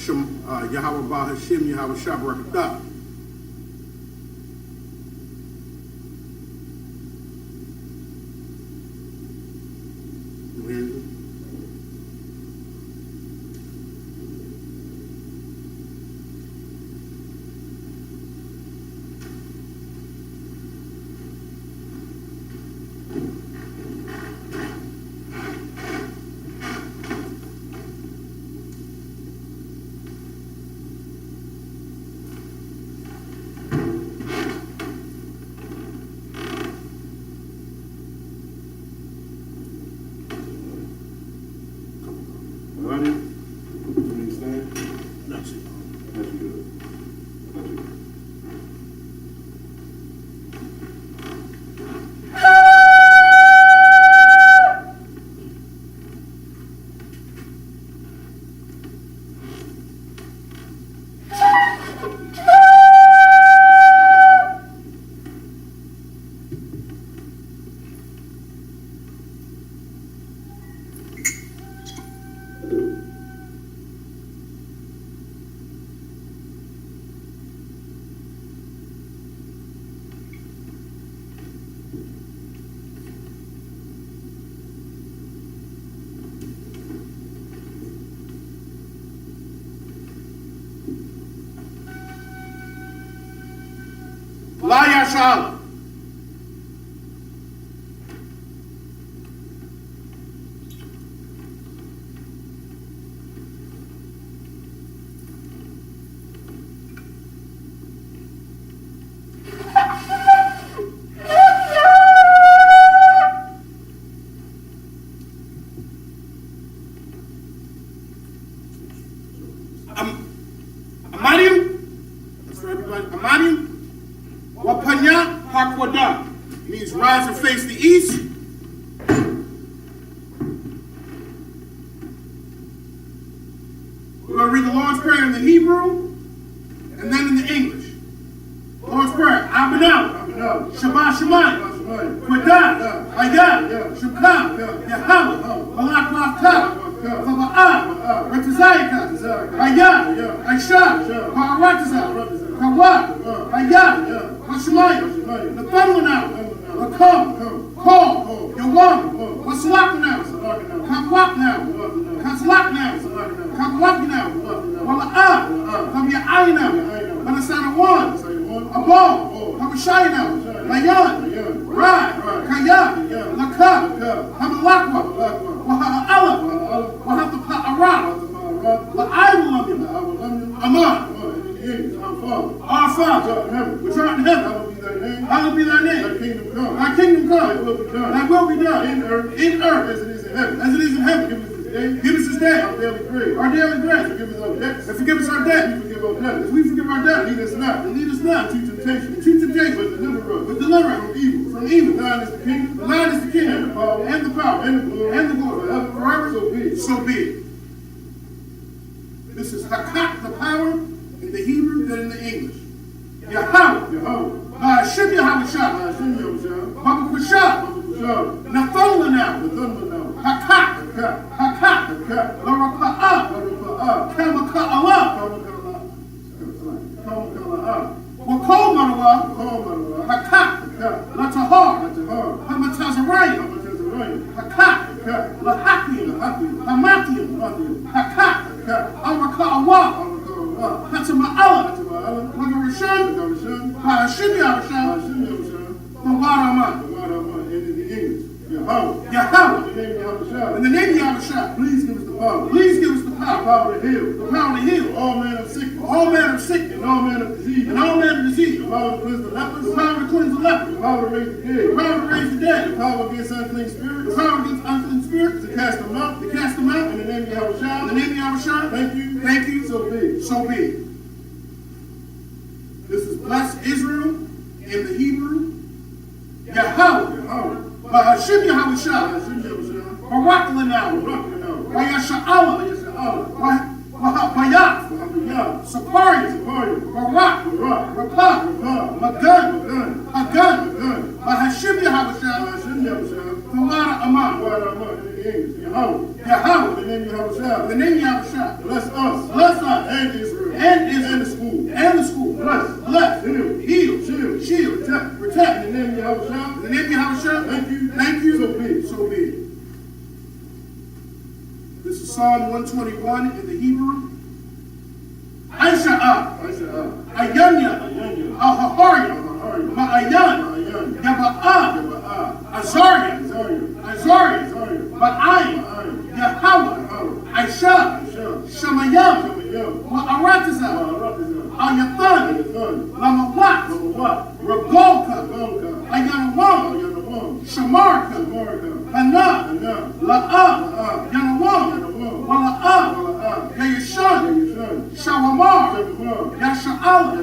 Yahweh Ba Hashem, Yahweh Shabrakatah. La Yashala. Means rise and face the east. We're going to read the Lord's Prayer in the Hebrew and then in the English. Lord's Prayer. Abinah, Shabbat Shemayim, Quadah, Ayah, Shukah, Yahweh, Malak Lafta, Kava'ah, Retazayaka, Ayah, Aisha, Ha'aratazah, Kawah, Ayah, Hashemayim, the Thumbler Lakum, Call, Yawam, Wasalak now, Kakwak now, Kaslak now, Kakwak now, Wala'ah, Come your eye now, Manasana one, Abol, Kabashai now, Layan, Rai, Kaya, Lakab, Hamalakwa, Waha'ala, Wahatapa'ara, La'aywalam, Amar, our Father, which art in heaven, hallowed be thy name. Thy kingdom come. Thy will be done in earth as it is in heaven. As it is in heaven. Give us this day our daily bread. Forgive us our debts. And forgive us our debt. As we forgive our debt. Lead us not into temptation. But deliver us from evil. Thine is the kingdom. Thine is the kingdom. And the power. And the glory. Forever. So be it. This is Hakak, the power, in the Hebrew and in the English. Yahweh. Hashem Yahweh Shah. Baba Kushah. Nathola now. Hakak. Laraka'ah. Kamaka'Allah. Wakol Manawa. Hakak. Latahar. Hamatazarayim. Hakak. Lahakim. Hamatiyim. Hakak. Araka'Allah. Hatama'Allah. Lagarashan. Hashem Yahweh. Mawaraman. In the English. Yahweh. In the name of Yahweh. Please give us the power. The power to heal. All manner of sickness. And all manner of disease. The power to cleanse the lepers. The power to raise the dead. The power against unclean spirits. To cast them out. In the name of Yahweh. Thank you. So be it. This is bless Israel in the Hebrew. Yahweh. Hashem Yahweh Shah. Barak Lanaw. Vayasha'Allah. Bayat. Sapariya. Barak. Rapah. Magan. Hagan. Hashem Yahweh Shah. Tamara Amah. Yahweh. name Yahushua. In the name Yahushua. Bless us. Bless us. And Israel. And Israel. And the school. And the school. Bless. Bless. Heal. Heal. Shield. Shield. Protect. Protect. In the name Yahushua. In the name Yahushua. Thank you. Thank you. So be it. So be it. This is Psalm 121 in the Hebrew. Aisha'ah. Aisha'ah. Ayanya. Ahahariya. Ma'ayan. Yaba'ah. Azariah. Azariah. Ba'ayim. Yahweh. Aisha. Shemayam. Ma'aratiza. Ayathan. Lamawat. Ragolka. Ayanawam. Shamarka. Hana. La'ah. Yanawam. Wala'ah. Yayashan. Shawamar. Yasha'ala.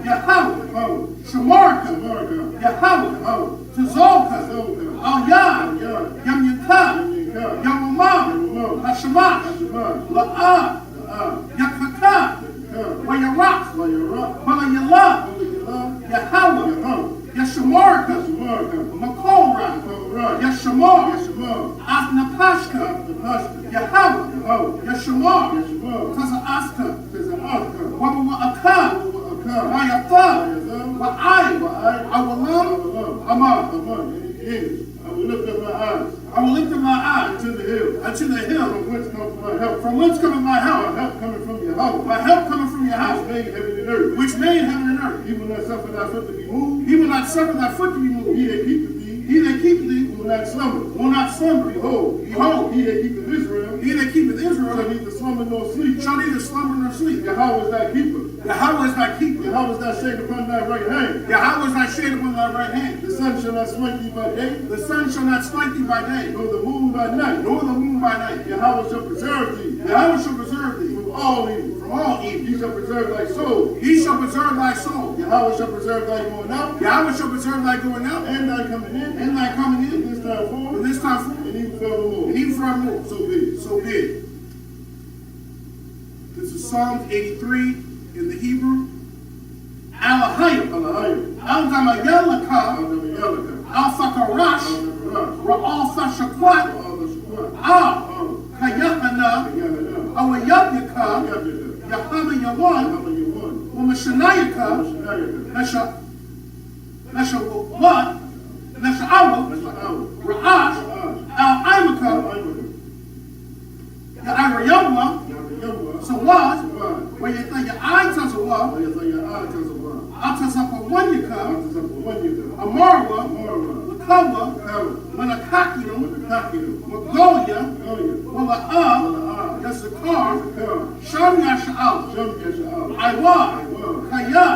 Yahweh. Shamarka. Yahweh. Tazolka. Al-Yad. Yamyaka. Yamamam. Hashemach. La'ah. Yakaka. Wayarak. Walayala. Yahweh. Yashamarka. Makora. Yashamar. Asnapashka. Yahweh. Yashamar. Taza'aska. Wabawa'aka. Wayatha. Wa'ai. Awalam. Amar. I will lift up my eyes. I will lift up my eyes to the hill. Unto the hill. From whence comes my help? From whence cometh my help? My help coming from your house. My help coming from your house. Which made heaven and earth. Which made heaven and earth. He will not suffer thy foot to be moved. He will not suffer thy foot to be moved. He that keepeth thee. He that keepeth thee. Will not slumber. Will not slumber. Behold. Behold. He that keepeth Israel. He that keepeth Israel. Shall neither slumber nor sleep. Shall neither slumber nor sleep. Yahweh is thy keeper. Yahweh is thy keeper. Yahweh is thy shade upon thy right hand. Yahweh is thy shade upon thy right hand. The sun shall not smite thee by day. The sun shall not smite thee by day. Nor the moon by night. Nor the moon by night. Yahweh shall preserve thee. Yahweh shall preserve thee. From all evil. From all evil. He shall preserve thy soul. He shall preserve thy soul. Yahweh shall preserve thy going out. Yahweh shall preserve thy going out. And thy coming in. And thy coming in. This time forth. This time forth. And even forevermore. And even forevermore. So be it. So be it. This is Psalm 83 in the Hebrew. Alahayim. Al-Damayalaka. Al-Fakarash. Ra'al-Fashakwat. Al-Kayakana. Awayabyaka. Yahama Yawan. Umashanayaka. Nashawat. Nasha'awa. Ra'ash. Al-Imaka. Ya'irayamwa. Sawat. Where you think your eye tells a wall. I'll tell something when you come. Amarwa. Lakawa. Manakakium. Magoya. Wala'ah. Yasakar. Sham Yasha'al. Iwa. Kaya.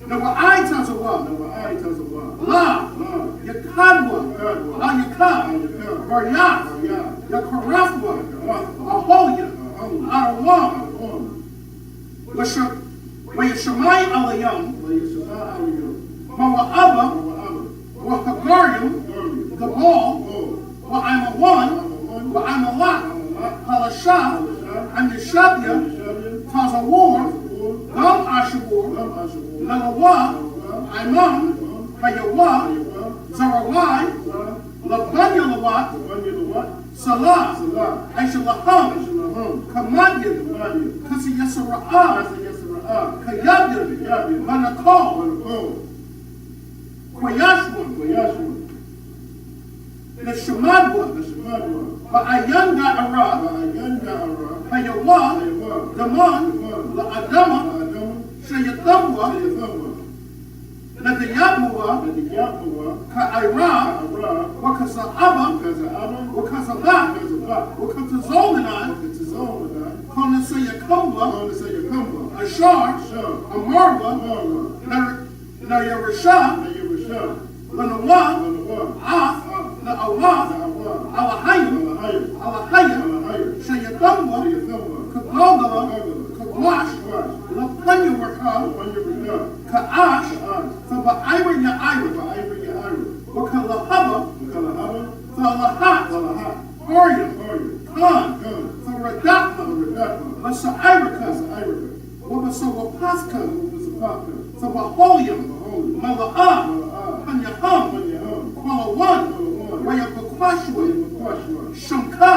Now what I tells a wall. La. Yakadwa. Al-Yakab. Baryat. Yakarafwa. Aholia. Arawam. Wayashamai alayam. Mawa'aba. Wahagarium. Gabal. Wa'amawan. Wa'amalak. Halashah. And Yeshabya. Tazawar. Gam Ashabur. Lalawa. Imam. Hayawa. Zarawai. Labanyalawat. Salah. Aishalaham. Kamadyan. Kasi Yasara'ah. Kayabyan. Manakal. Kwayashwan. Neshamadwa. Ba'ayan ga'ara. Hayawa. Daman. La'adama. Shayatamwa. Nadiyabwa. Ka'ira. Wakaza'aba. Wakazalak. Wakazazolina. Konasayakamba. Ashar. Amarwa. Nayarasha. Lanawa. Af. Na'awa. Alahaya. Shayatamwa. Kagala. Kagwash. Lapanyawaka. Ka'ash. Faba'ira ya'ira. Wakalahaba. Falahat. Haryam. Khan. Faradakma. Masa'iraka. Wabasawapaska. Fabaholium. Mala'ah. Panyaham. Kwalawan. Wayapakwashwa. Shamka.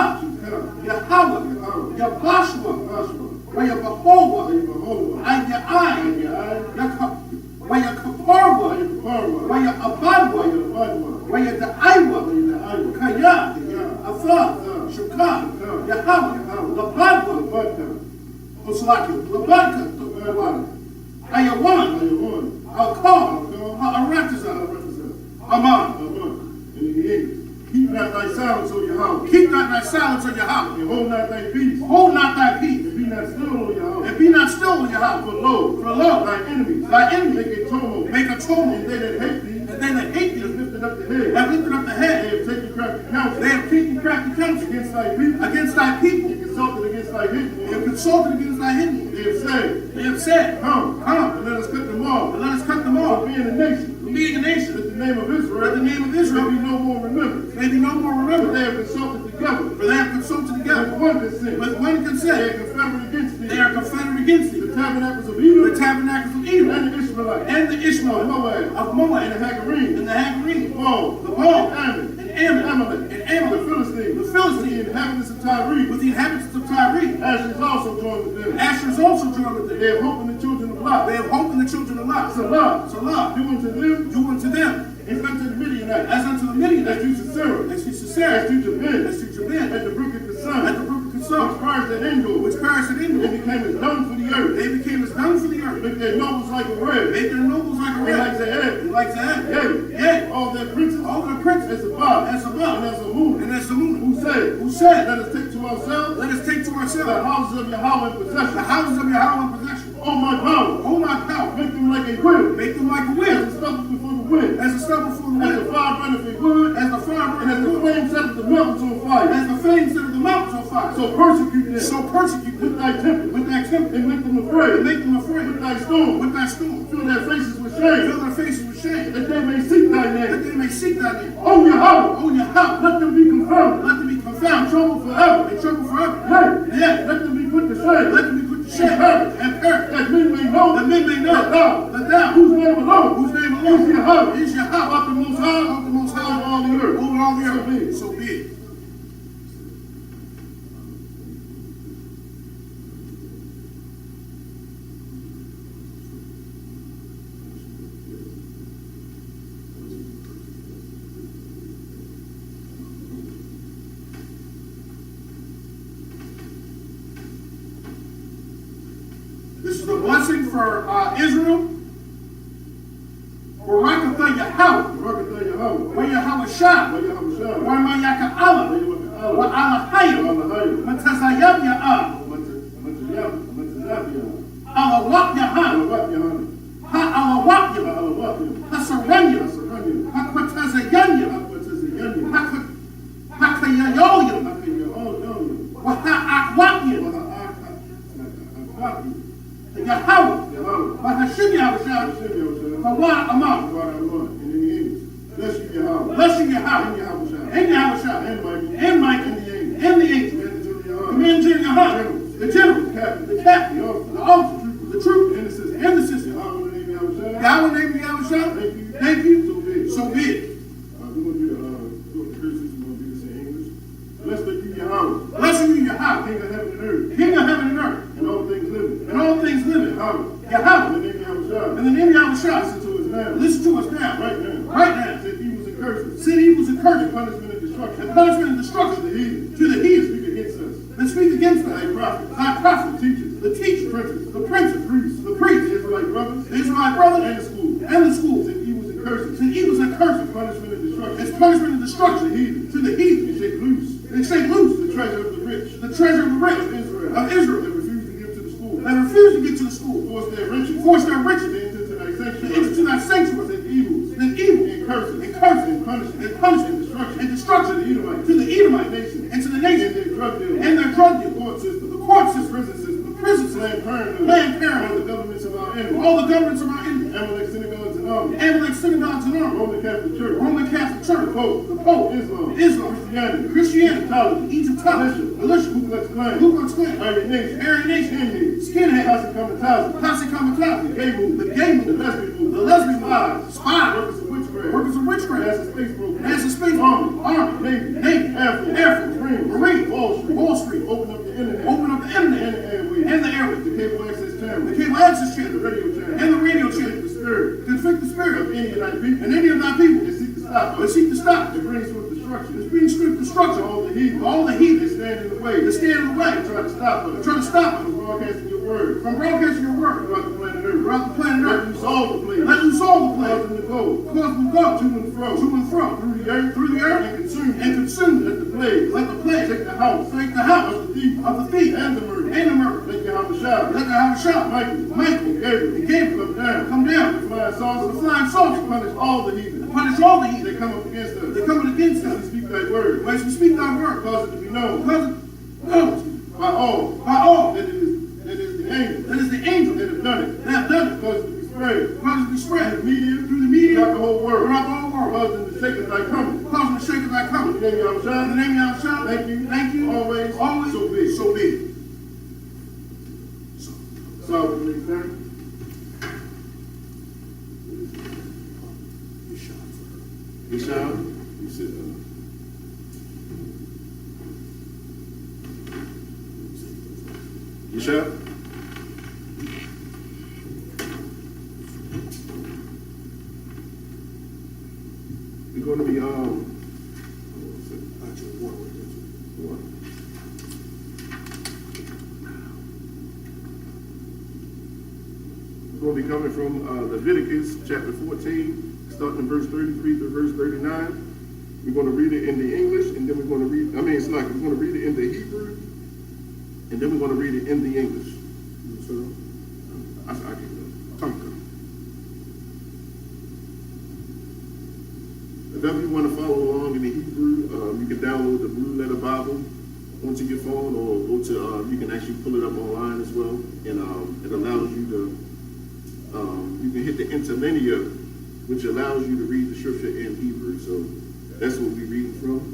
Labadka, Oslaki, Labadka, Ayawan, Al-Qam, Aratiza, Aman. Keep not thy silence, O Yahweh. Keep not thy silence, O Yahweh. And hold not thy peace. Hold not thy peace. And be not still, O Yahweh. And be not still, O Yahweh. For lo, thy enemies make a tumult. Make a tumult. And they that hate thee. And they that hate thee have lifted up the head. Have lifted up the head. They have taken crafty counsel. They have taken crafty counsel against thy people. Against thy people. And consulted against thy hidden. They have consulted against thy hidden. They have said, come, and let us cut them off. And let us cut them off. For being a nation. Being a nation, that the name of Israel, may be no more remembered. May be no more remembered. They have consulted together. For they have consulted together. With one consent. With one consent. They are confederate against thee. They are confederate against thee. The tabernacles of Edom. The tabernacles of Edom. And the Ishmaelites. And the Ishmaelites. Of Moab. And the Hagarenes. And the Hagarenes. The Moab. And Ammon. And Ammon. The Philistines. The Philistines. The inhabitants of Tyre. With the inhabitants of Tyre. Asher is also joined with them. Asher is also joined with them. They have hope in the children of Lot. They have hope in the children of Lot. Salah. Do unto them. As unto the Midianites. As unto the Midianites. As to Sisera. As to Sisera. As to Jabin. As to Jabin. At the brook of Kison. At the brook of Kison. Which perished at Endor. Which perished at Endor. They became as dung for the earth. They became as dung for the earth. Make their nobles like a red. Make their nobles like a red. Like Zahab. Like Zahab. Yea. All their princes. All their princes. As Sabbath. As Sabbath. And as Amun. And as Amun. Who said? Let us take to ourselves. Let us take to ourselves. The houses of Yahweh in possession. The houses of Yahweh in possession. Oh my power. Oh my power. Make them like a whip. Make them like a whip. As a stubble before the wind. As a stubble before the wind. As the fire burneth a wood. As the fire burneth. As the flame setteth the mountains on fire. As the flame setteth the mountains on fire. So persecute them. So persecute them. With thy temper. With thy temper. And make them afraid. And make them afraid. With thy storm. With thy storm. Fill their faces with shame. Fill their faces with shame. That they may seek thy name. That they may seek thy name. Oh Yahweh. Oh Yahweh. Let them be confounded. Let them be confounded. Trouble forever. And trouble forever. Yea. Let them be put to shame. Let them be put to shame. And perish. That men may know. That men may know. That thou. Whose name alone. Whose name alone. Is Yahweh. Is Yahweh. Of the Most High. Of the Most High. Over all the earth. Over all the earth. So be it. This is a blessing for Israel. Barakatha Yahweh. Wa Yahweh Shah. Wa Mayaka Allah. Wa Allah Hayim. Matazayab Ya'ah. Allah Wak Yahan. Ha Allah Wak Yahan. Hasaranya. Hakwatazayanya. Hakayayoyam. Wa Ha'akwakya. Yahweh, Bahashim Yahweh, Hawa Amam, bless you Yahweh, and Yahweh, and Michael, and the angel, Commander in Yahweh, the general, the captain, the officer, the trooper, and the sister, Yahweh name Yahweh, thank you, so be it. Blessed be Yahweh, King of heaven and earth, and all things living, Yahweh, in the name of Yahweh, listen to us now, right now, said evils and curses, and punishment and destruction to the heathen, that speak against us, thy prophets, the teachers, the princes, the priests, the Israelite brothers, and the schools, and evils and curses, punishment and destruction to the heathen, and shake loose the treasure of the rich, of Israel, that refuse to get to the school, force their riches into thy sanctuary, then evil, and curses, and punishment, and destruction to the Edomite nation, and to the nation, and their drug deal, the court system, the prison system, Planned Parenthood, all the governments of our enemies, Amalek synagogues and army, Roman Catholic Church, the Pope, Islam, Christianity, Egyptology, militia, Ku Klux Klan, Aryan Nation, skinhead, Posse Comitatus, the gay movement, the lesbian movement, spy, workers of witchcraft, NASA space army, Navy, Air Force, Marine, Wall Street, open up the internet, and the airways, the cable access channel, the radio channel, convict the spirit of any of thy people, that seek to stop, that brings swift destruction, all the heathen, that stand in the way, to stand in the way. Try to stop us. Try to stop us. From broadcasting your word. From broadcasting your word. Throughout the planet Earth. Throughout the planet Earth. Let you solve the place. Let you solve the place. Cause them to go. Cause them to go. To and fro. To and fro. Through the earth. Through the earth. And consume. And consume. Let the plague. Let the plague. Take the house. Take the house. Of the thief. Of the thief. And the murder. And the murder. Let your house shout. Let the house shout. Michael. And Gabriel. And Gabriel. Come down. Come down. The flying saucers. The flying saucers. And punish all the heathen. Punish all the heathen. They come up against us. They're coming against As us. we speak thy word. As we speak thy word. Cause it to be known. Because it knows By all. by all That it is the angel. that is the angel That have done it. that have done it. Cause it to be spread. Cause it to be spread Through the media. through the media Throughout the whole world. throughout the whole world. Cause them to shake us like coming. Cause them to shake as I In come. the name of Yahweh. In the name of Yahweh. Thank you. Thank you. Always. Always. So be it. So be it. So, please, sir. You shall. You sit down. You shall. We're going to be We're going to be coming from Leviticus chapter 14, starting in verse 33 to verse 39. We're going to read it in the English, and then we're going to read, we're going to read it in the Hebrew, and then we're going to read it in the English. So, I can go. If ever you want to follow along in the Hebrew, you can download the Blue Letter Bible onto your phone, or go to, you can actually pull it up online as well, and it allows you to, you can hit the interlinear, which allows you to read the scripture in Hebrew. So that's what we're reading from.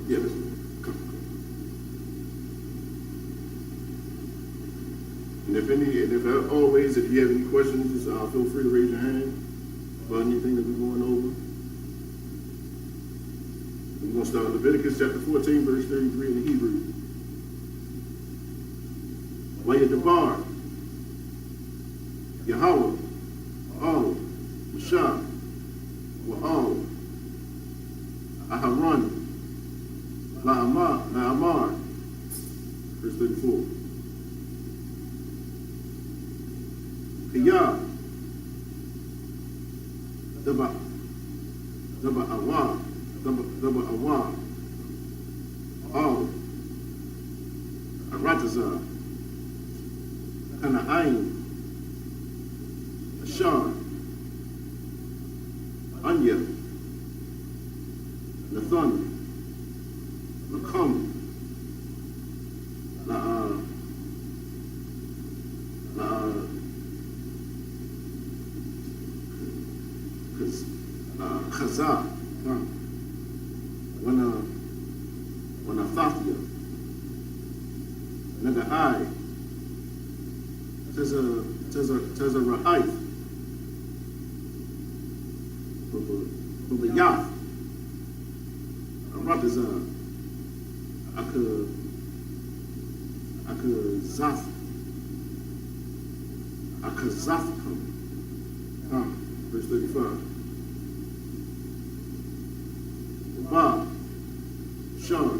Yeah, that's and always, if you have any questions, just feel free to raise your hand about anything that we're going over. We're going to start Leviticus chapter 14, verse 33 in the Hebrew. Wayadabar, Yahweh, all, Mashah, Wa'al, Aharon, La'amar, verse 34. Kiyah, Daba Awa, Al, Aratazah, Kana'ain, Ashar, Anya, Nathan, Lakam, Chazah, Wanathafia, Naga'ai, Teza Ra'aith, Babayath, Aratazah, Akazathkam, verse 35. Ba, Sean,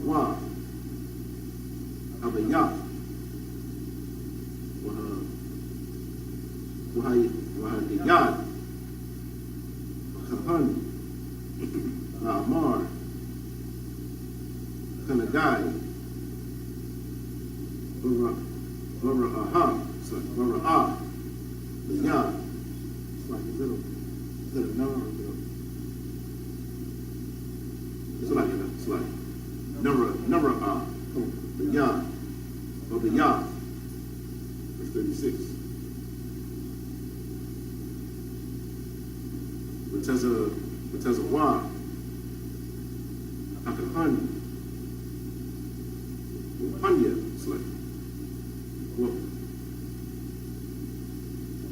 Wa, Abayah, Wahadiyad, Kahan, Amar, Kanagai, Bara'ah, Bayah. It's like, is that a number? It's like Nara, the Yah, or the Yah, verse 36. Which has a Wa, Akahan, Upanya, it's like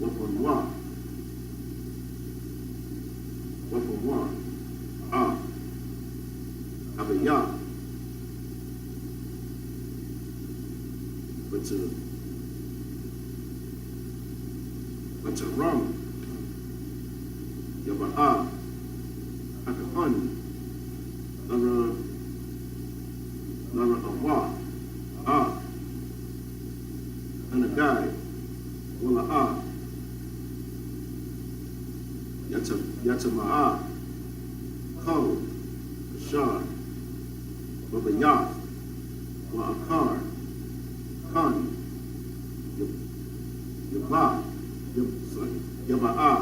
Wapon Wa, Abayah, but to Ram, Yaba'a, Akahani, Lara Awa, Anagai, Wala'a, Yatama'a, Ko, Ashar, Babayat, Wa'akar, Kani, Yaba'a,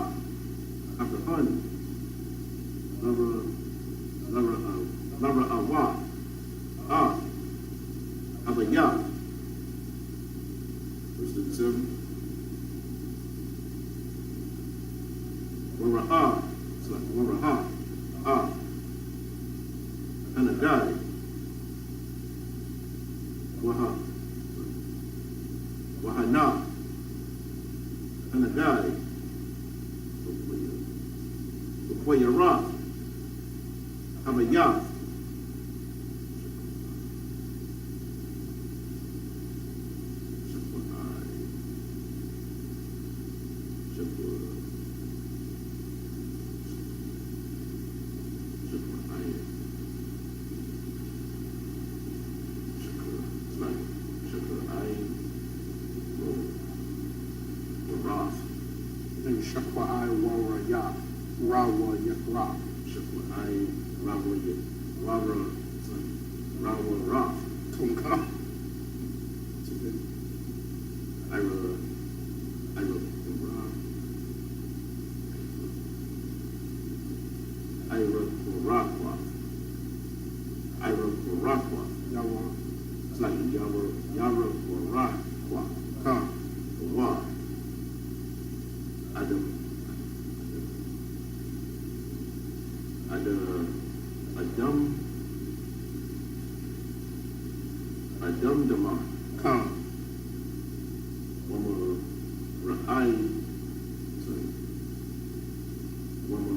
Akahani, Lara Awa, Abayat, verse 37. Wara'a, Anagai, Wahana, Anagai, Wayara, Abayat, Shakwa'ai Waraya, Rawa Yakra. Shakwa'ai, Rawa Ra. Tunka. Yawa. It's like Yara Warakwa. Come. Wa. Adam Dama. Come. Wama Ra'ai. Wama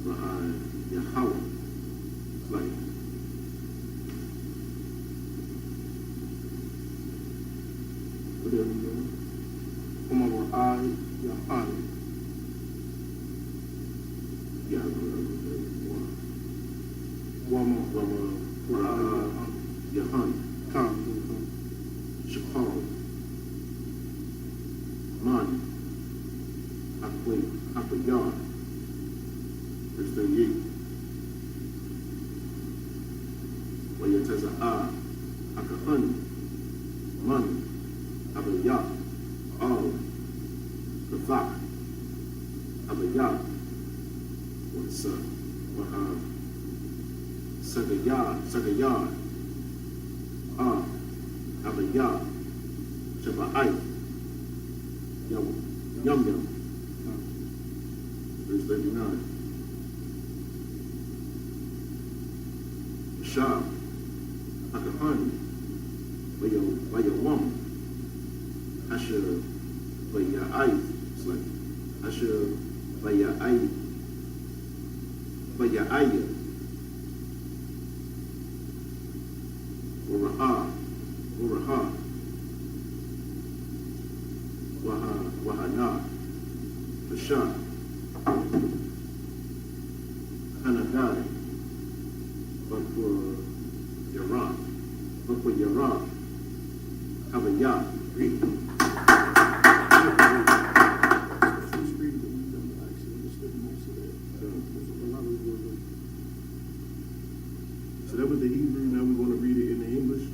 Ra'ai Yahweh. It's like whatever you know. Umawa'ai Yahani. Wama Yahan, Come. Shapal, Man, Akwayar, verse 38. Wayataza'a, Akahani, Man, Abayat, Al, Ravak, Abayat, what's Sagayad, Abayat, Shaba'ai, Yum, verse 39. Shah, Akahani, Bayawam, Asher, Baya'ai, it's like Asher, Baya'ai, Uraha, Wahana, Bashan, Hanagai, Bakwa Yara, Abayat, read. So that was the Hebrew, now we're going to read it in the English.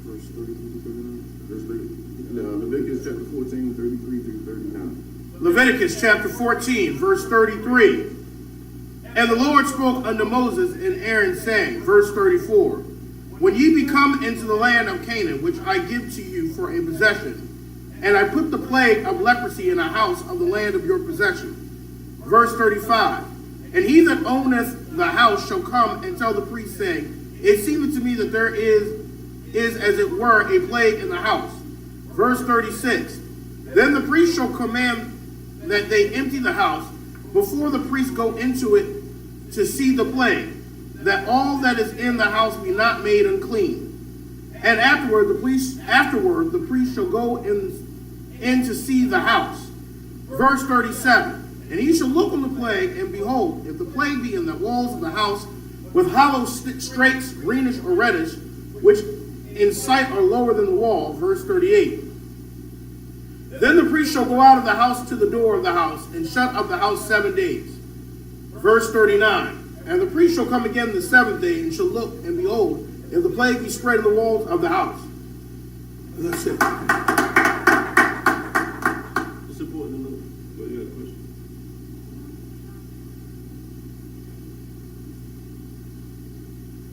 Verse 30 through 39. Verse 30. Leviticus chapter 14, 33 through 39. Leviticus chapter 14, verse 33. And the Lord spoke unto Moses and Aaron, saying, verse 34, when ye be come into the land of Canaan, which I give to you for a possession, and I put the plague of leprosy in a house of the land of your possession. Verse 35, and he that owneth the house shall come and tell the priest, saying, it seemeth to me that there is as it were a plague in the house. Verse 36, then the priest shall command that they empty the house before the priest go into it to see the plague, that all that is in the house be not made unclean. And afterward the priest shall go in to see the house. Verse 37, And he shall look on the plague, and behold, if the plague be in the walls of the house, with hollow straits, greenish or reddish, which in sight are lower than the wall, verse 38. Then the priest shall go out of the house to the door of the house, and shut up the house 7 days. Verse 39. And the priest shall come again the 7th day, and shall look, and behold, if the plague be spread in the walls of the house. That's it. It's important to know. But you got a question?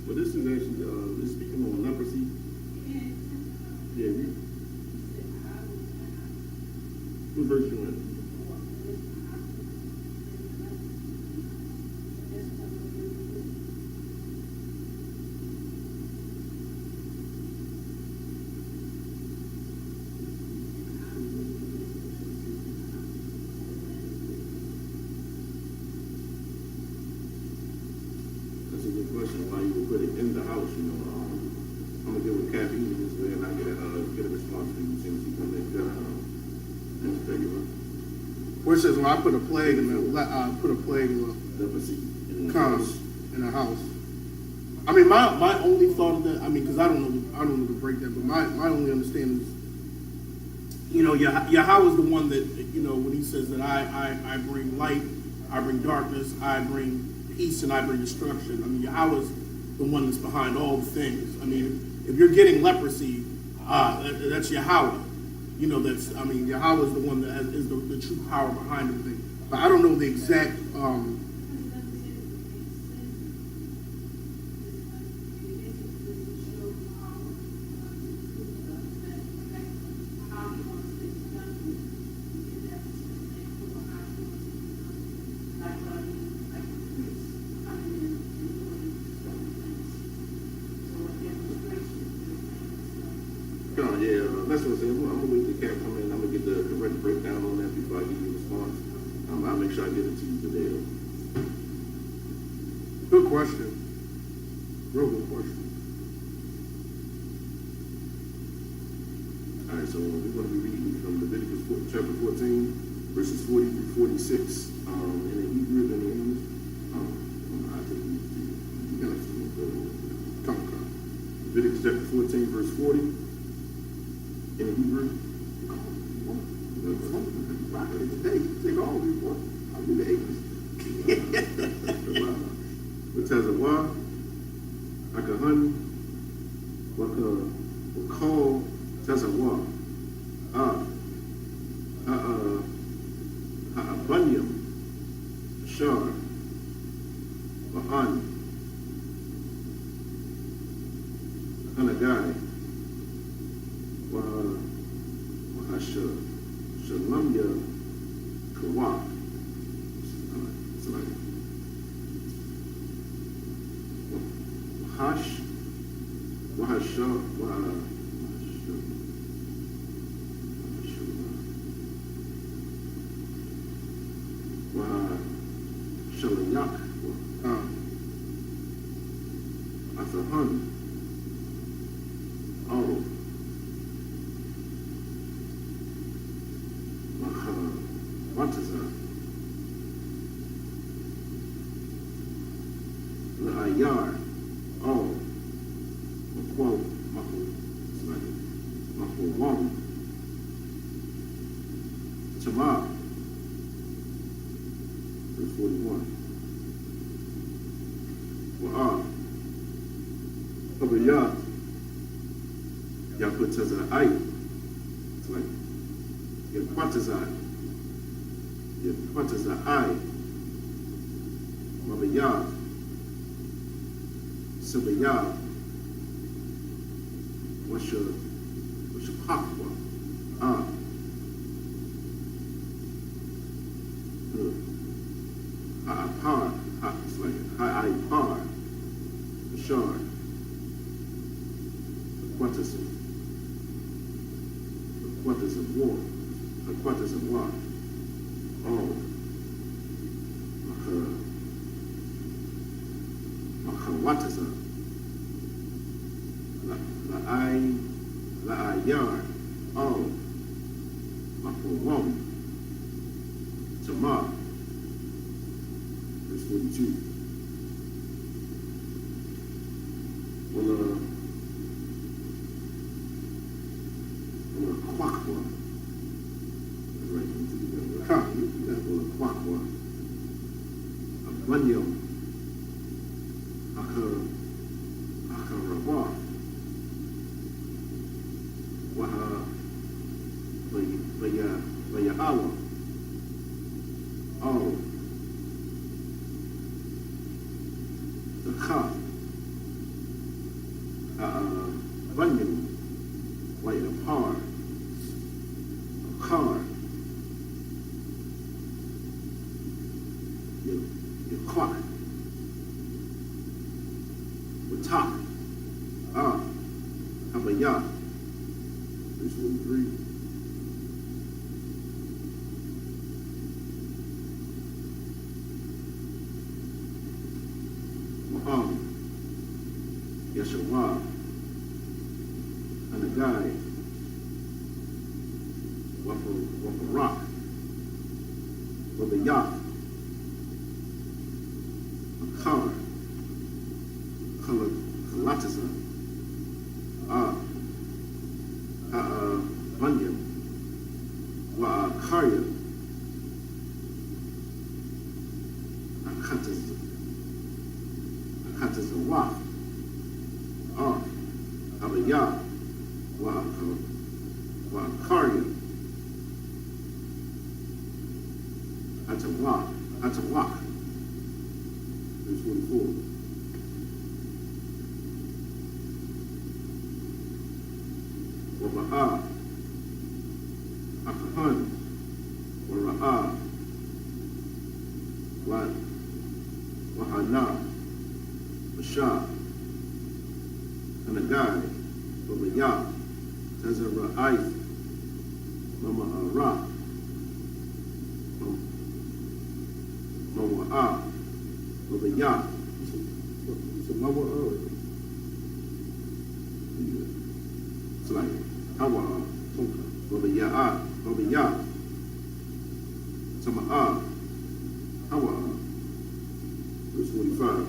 Well, this is actually, it's speaking on leprosy. Yeah, what verse you in? That's a good question. Why you would put it in the house, you know? I'm gonna get with Kathy this way, and I get a response from you as soon as he comes in. Let's figure it out. Where it says, when I put a plague in the Leprosy. comes in the house. I mean, my only thought of that, I mean, because I don't know the breakdown, but my only understanding is, you know, Yahweh is the one that, you know, when he says that I bring light, I bring darkness, I bring peace, and I bring destruction. I mean, Yahweh is the one that's behind all the things. I mean, if you're getting leprosy, that's Yahweh. You know, Yahweh is the one that is the true power behind everything. But I don't know the exact. That's what I'm saying. I'm gonna wait till Cat come in. I'm gonna get the correct breakdown on that before I give you a response. I'll make sure I get it to you today. Good question. Real good question. All right, so we're going to be reading from Leviticus chapter 14, verses 40 through 46. In the Hebrew and the English. I think you got to come. Leviticus chapter 14, verse 40. In the Hebrew. Hey, take all these boy. I'll do the English. Which has a wah, like a honey, call, has a wah, a bunyam, shar, an, anagai, shalamya, kawa. It's like Wahash, Shalayak, Asahan, oh, Wataza, La'ayar, oh, Mahu, Tamar, verse 41. Wa'ah, Abayat, Yaputazai, it's like Yaputazai, Mabayat, Sabayat, what's your pakwa? Par, it's like I par, Shar, Aquatism war, Aquatism war, oh, Makawatism, La'ayar, oh, Makawam, Tamar, 42. Kwakwa. That's right, you took it down, right? That's on a kwakwa. A bunyam. Aka rawa. Waha. Baya awa. Oh. The ka. Bunyam. Waya par. Car, your clock, the top, have a yacht. Verse 43. Yeshua, and a guy. What a rock, with a yacht, a car, kalatiza, bunyam, wa karya, akatiza wa, have a yacht, wa karya. That's a walk. Verse 44. Waba'a, akahan, wara'a, wahana, washa, and a guy, wabaya, tazara'ai, mama ra. With a yacht. It's a lower earth. It's like Hawa. With a yacht. Sama Hawa. Verse 45.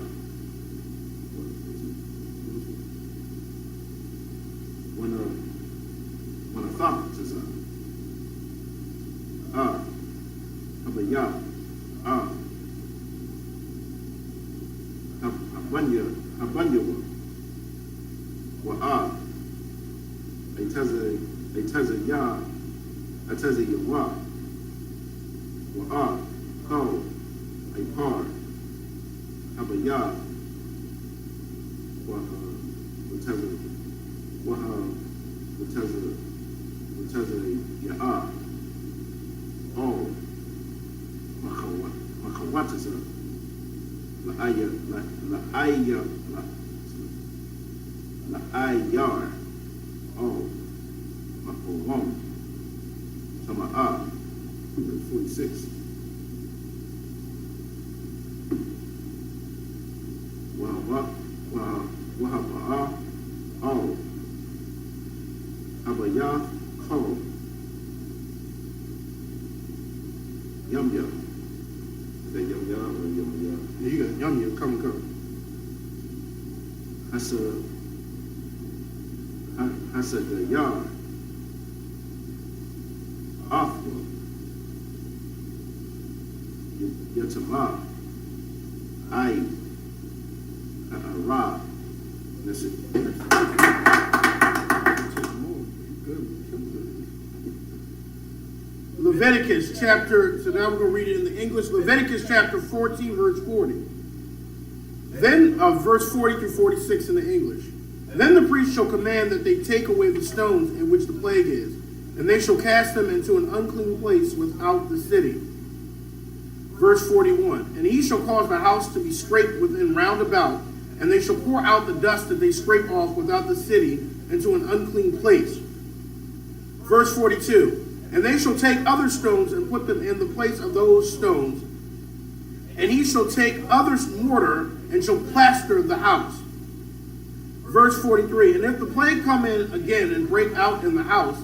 When a thought is have a yacht. Abanyawa, wa'a, a taza yawa, wa'a, ko, a par, abaya, wataza ya'a, oh, makawataza. La'ayar, oh, Mahawam, Sama'a, verse 46. Wahaba'a, oh, Abaya, Ko, Yum. Is that Yum or Yum? Yeah, you got yum, come. Hasa the yard. Afwa. Yatama. Ra. That's it. Leviticus chapter, so now we're going to read it in the English. Leviticus chapter 14, verse 40. Then, verse 40 through 46 in the English. Then the priest shall command that they take away the stones in which the plague is, and they shall cast them into an unclean place without the city. Verse 41. And he shall cause the house to be scraped within round about, and they shall pour out the dust that they scrape off without the city into an unclean place. Verse 42. And they shall take other stones and put them in the place of those stones, and he shall take other mortar and shall plaster the house. Verse 43, and if the plague come in again and break out in the house,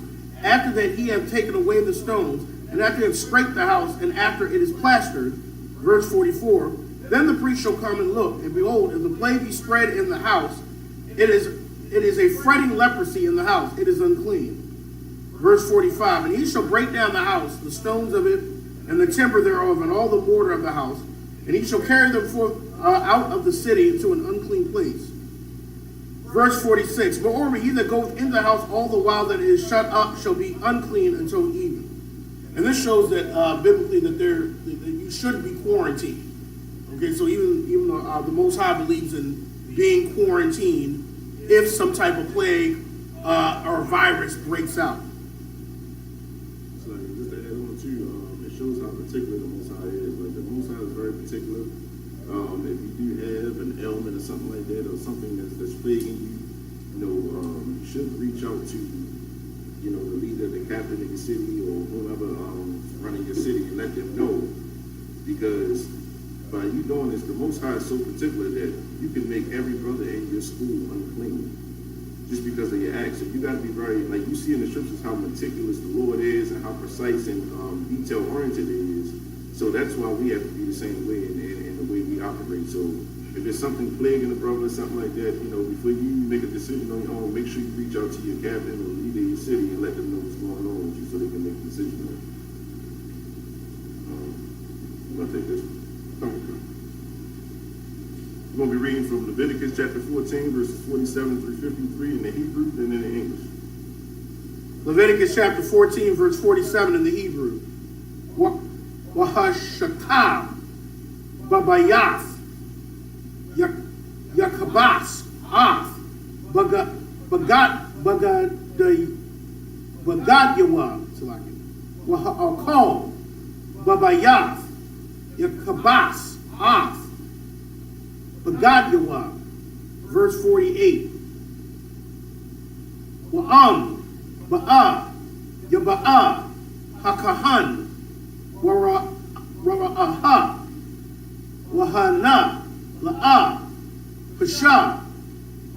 after that he have taken away the stones, and after he have scraped the house, and after it is plastered, verse 44, Then the priest shall come and look, and behold, if the plague be spread in the house, it is a fretting leprosy in the house, it is unclean. Verse 45, and he shall break down the house, the stones of it, and the timber thereof, and all the mortar of the house, and he shall carry them forth out of the city into an unclean place. Verse 46, moreover, he that goeth in the house all the while that it is shut up shall be unclean until evening. And this shows that biblically that you should be quarantined. Okay, so even the Most High believes in being quarantined if some type of plague or virus breaks out. So just to add on too, it shows how particular the Most High is. Like the Most High is very particular. If you do have an ailment or something like that, or something that's plaguing you, you should reach out to, the leader, the captain of your city, or whoever running your city, and let them know. Because by you doing this, the Most High is so particular that you can make every brother in your school unclean just because of your acts. So you got to be very, like you see in the scriptures, how meticulous the Lord is and how precise and detail-oriented it is. So that's why we have to be the same way in the way we operate. So if there's something plaguing a brother or something like that, before you make a decision on your own, make sure you reach out to your captain or leader of your city and let them know what's going on with you so they can make a decision on it. I'm going to take this one. We're going to be reading from Leviticus chapter 14, verses 47 through 53 in the Hebrew and in the English. Leviticus chapter 14, verse 47 in the Hebrew. Wahashakah babayath yakabas af bagadyawa wahakal babayath yakabas af bagadyawa. Verse 48. Wa'am ba'a yaba'a hakahan wara'aha wahana la'a pasha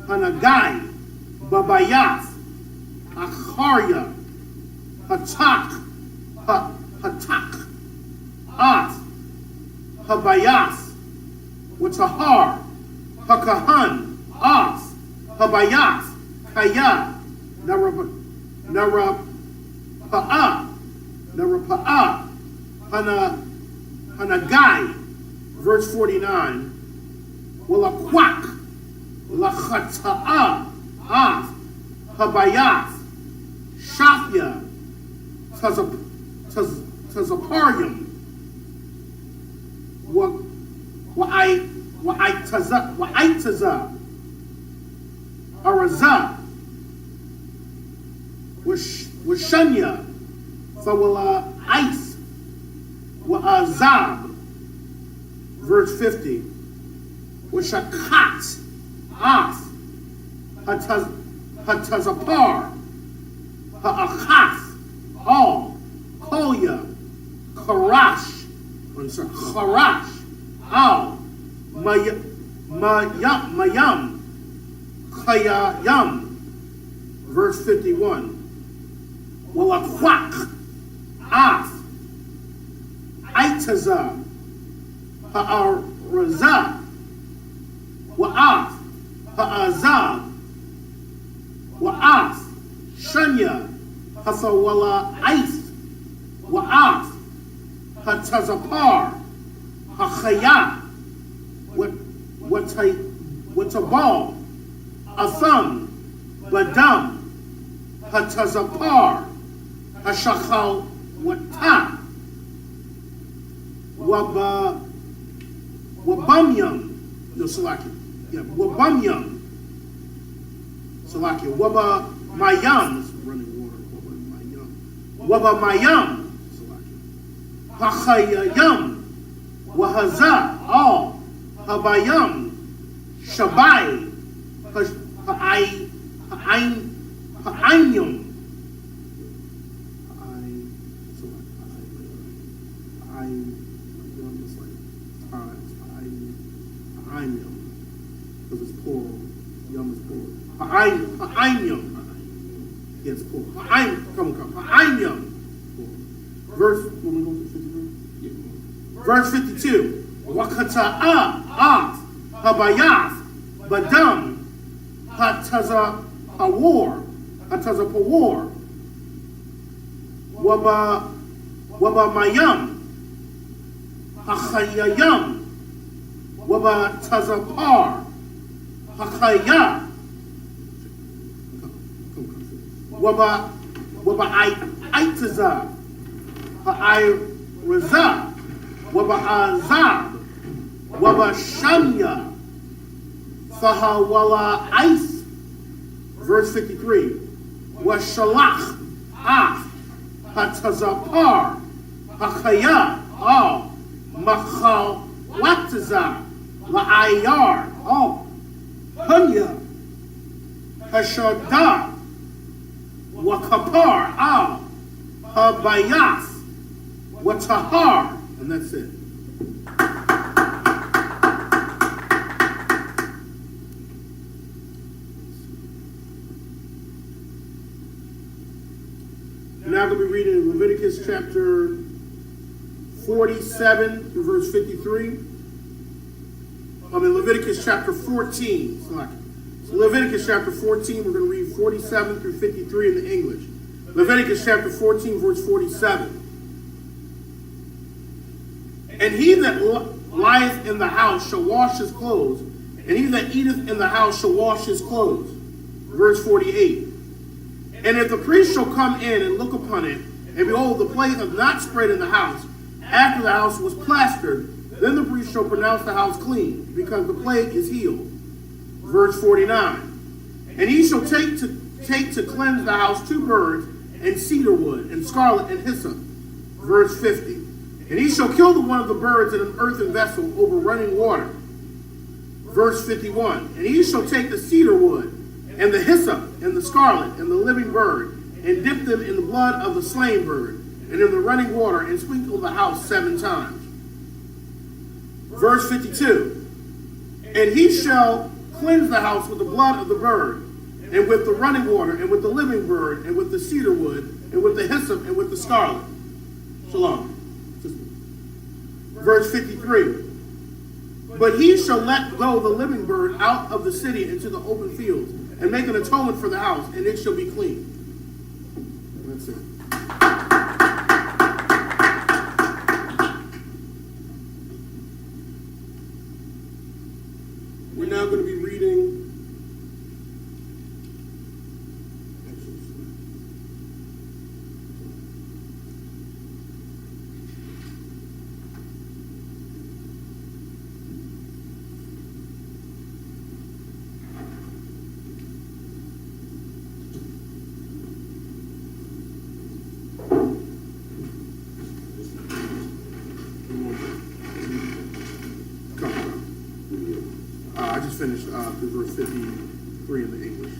hanagai babayath acharya hatak af habayath watahar hakahan af habayath kaya narapa'a hanagai. Verse 49. Walakwak lachata'a af habayath shafya tazaparium wa'aitaza araza washanya fawala ice wa'azab. Verse 50. Washakat af hatazapar ha'achaf all kolya charash al mayam chayayam. Verse 51. Walakwak af aitaza ha'araza wa'af ha'azab wa'af shanya hathawala ith wa'af hatazapar hachaya watabal atham badam hatazapar hashachal wata wabamyam wabamyam wabamayam running water wabamayam hachayayam wahaza all habayam shabai ha'aynyam because it's plural. Yum is plural. Ha'aynyam. Yes, plural. Come. Ha'aynyam. Verse 52. Wakata'a, Habayath, Badam, Hatazapawar, Wabamayam, Hachayayam, Wabatazapar, Hachaya, Wabaitaza, Ha'iraza, Waba'azab, Wabashamya, Fahawala Ice, verse 53, Washalach, Hatazapar, Hachaya, Machawataza, La'ayar, Hunya, Hashada, Wakapar, Habayas, Watahar, and that's it. Now I'm going to be reading Leviticus chapter 47 through verse 53. I'm in Leviticus chapter 14. So Leviticus chapter 14, we're going to read 47 through 53 in the English. Leviticus chapter 14, verse 47. And he that lieth in the house shall wash his clothes, and he that eateth in the house shall wash his clothes. Verse 48. And if the priest shall come in and look upon it, and behold, the plague hath not spread in the house, after the house was plastered, then the priest shall pronounce the house clean, because the plague is healed. Verse 49. And he shall take to cleanse the house 2 birds, and cedar wood, and scarlet, and hyssop. Verse 50. And he shall kill the one of the birds in an earthen vessel over running water. Verse 51. And he shall take the cedar wood, and the hyssop, and the scarlet, and the living bird, and dip them in the blood of the slain bird, and in the running water, and sprinkle the house 7 times. Verse 52. And he shall cleanse the house with the blood of the bird, and with the running water, and with the living bird, and with the cedar wood, and with the hyssop, and with the scarlet. Shalom. Verse 53. But he shall let go the living bird out of the city into the open fields, and make an atonement for the house, and it shall be clean. That's it. We're now going to be reading I just finished through verse 53 in the English.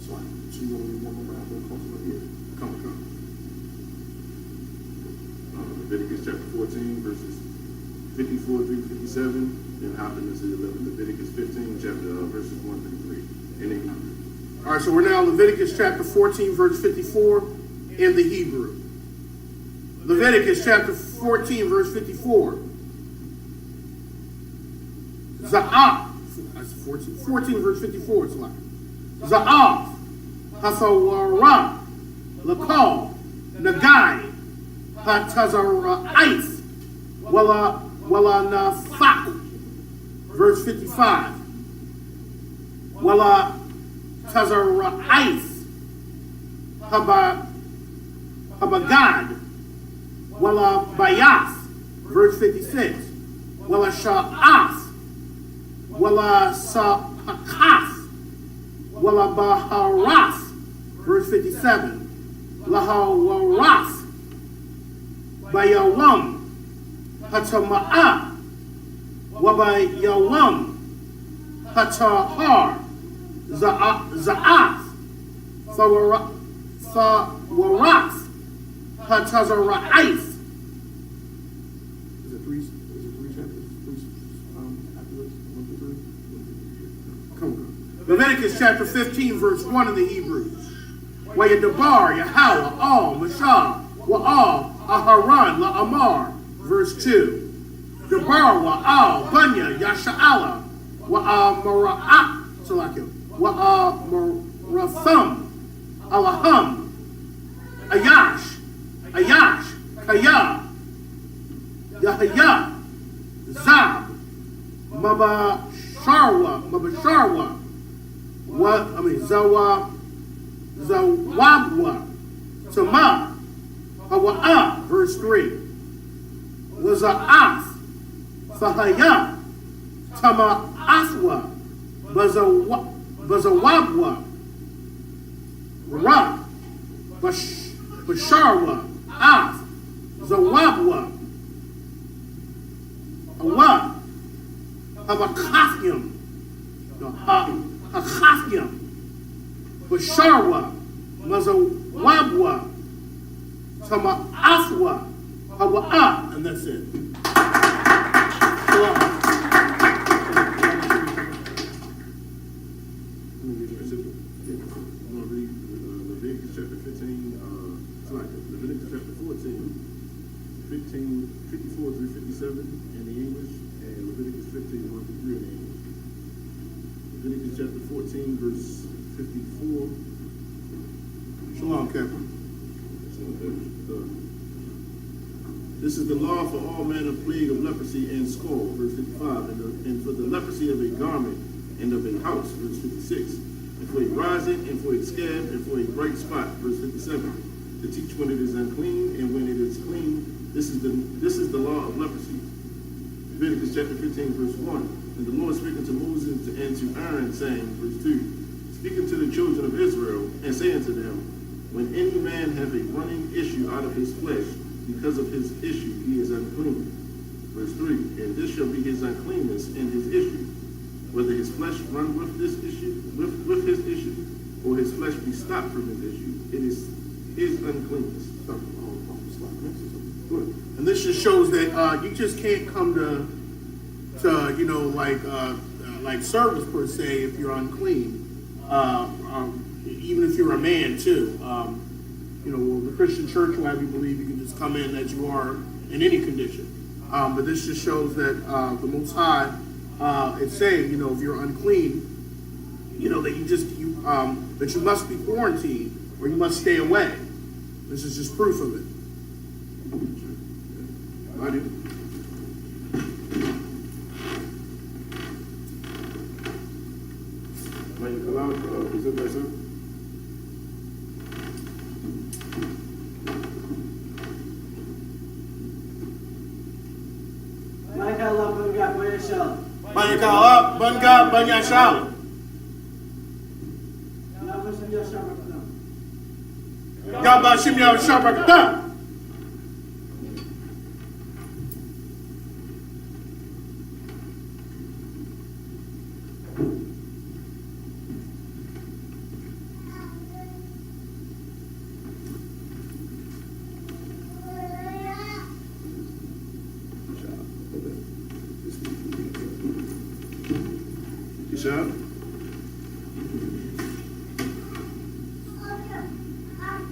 So you want to read one more round? Come. Leviticus chapter 14, verses 54 through 57, and hopping into Leviticus 15, verses 1 through 3. In the Hebrew. All right, so we're now Leviticus chapter 14, verse 54 in the Hebrew. Leviticus chapter 14, verse 54. Za'af, that's 14 verse 54, it's like. Za'af, Hasawara, Lakal, Nagai, Hatazara'if, Wala Nafak. Verse 55. Wala Tazara'if, Habagad, Wala Bayath, verse 56. Wala Sha'af, Wala Sa'akaf, Wala Baharath, verse 57. Lahawarath, Bayawam, Hatama'a, Wabayawam, Hatahar, Za'af, Thawarath, Hatazara'if. Is it three chapters? Come on. Leviticus chapter 15, verse 1 in the Hebrew. Wayadabar, Yahweh, Al, Mashah, Wa'al, Aharon, La'amar. Verse 2. Dabar, Wa'al, Bunya, Yasha'ala, Wa'al, Mara'at, Wa'al, Maratham, Alaham, Ayash, Kaya, Yahya, Zab, Mabasharwa, Zawabwa, Tama, Hawa'ah, verse 3. Waza'ath, Fahaya, Tama'athwa, Bazawabwa, Ra, Basharwa, Ath, Zawabwa, Awa, Habakathyam, Hakathyam, Basharwa, Mazawabwa, Tama'athwa, Hawa'ah, and that's it. Leviticus chapter 15, Leviticus chapter 14, 54 through 57 in the English, and Leviticus 15, 1 through 3 in the English. Leviticus chapter 14, verse 54. Shalom, Captain. This is the law for all manner of plague of leprosy and scald, verse 55, and for the leprosy of a garment and of a house, verse 56, and for a rising, and for a scab, and for a bright spot, verse 57, to teach when it is unclean and when it is clean. This is the law of leprosy. Leviticus chapter 15, verse 1. And the Lord spake unto Moses and to Aaron, saying, verse 2, speak unto the children of Israel, and say unto them, when any man have a running issue out of his flesh, because of his issue he is unclean. Verse 3, and this shall be his uncleanness and his issue, whether his flesh run with this issue, with his issue, or his flesh be stopped from his issue, it is his uncleanness. And this just shows that you just can't come to like service per se if you're unclean. Even if you're a man too. The Christian church will have you believe you can just come in as you are in any condition. But this just shows that the Most High is saying, if you're unclean, that you must be quarantined or you must stay away. This is just proof of it. I do. Might you allow present myself? Banyakala, Banga, Banyashal. Yabashim Yabashabakta.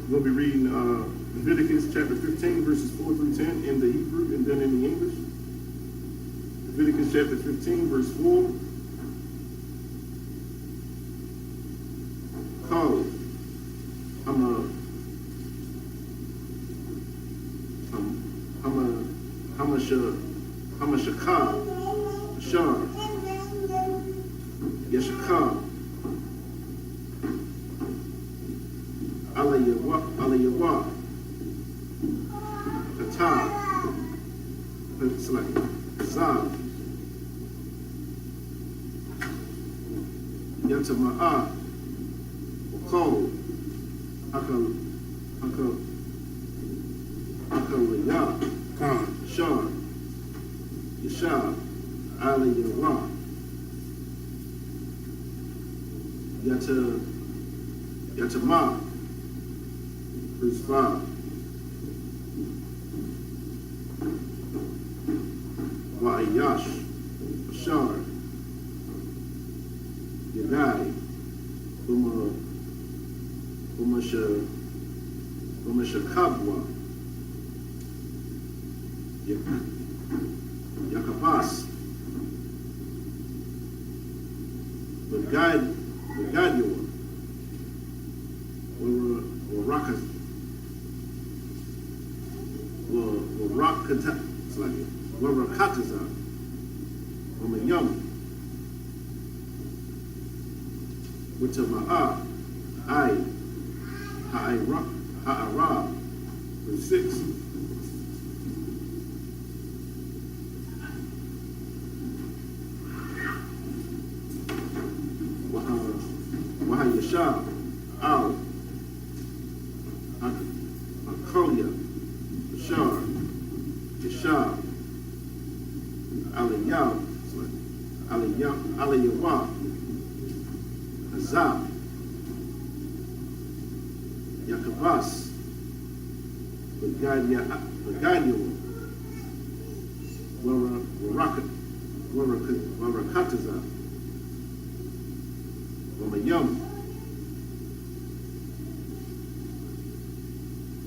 We'll be reading Leviticus chapter 15, verses 4 through 10 in the Hebrew and then in the English. Leviticus chapter 15, verse 4. Call. Hamashakah, Shar, Yeshakah, Alayawa, Katah, it's like Zab, Yatama'ah, Okol, Akalaya, Shar, Yeshab, Alayawa, Yatama, verse 5. Wa'ayash, Ashar, Yadai, Uma Wameshakabwa, Yakabas, Begadiwa, Warakataza, Wamanyam, Watama'a, Ha'arab, verse 6. Wahayashab, Al, Akolia, Bashar, Yashab, Aliyawa, Azab, Yakabas, Begadiwa, Warakataza, Wamayam.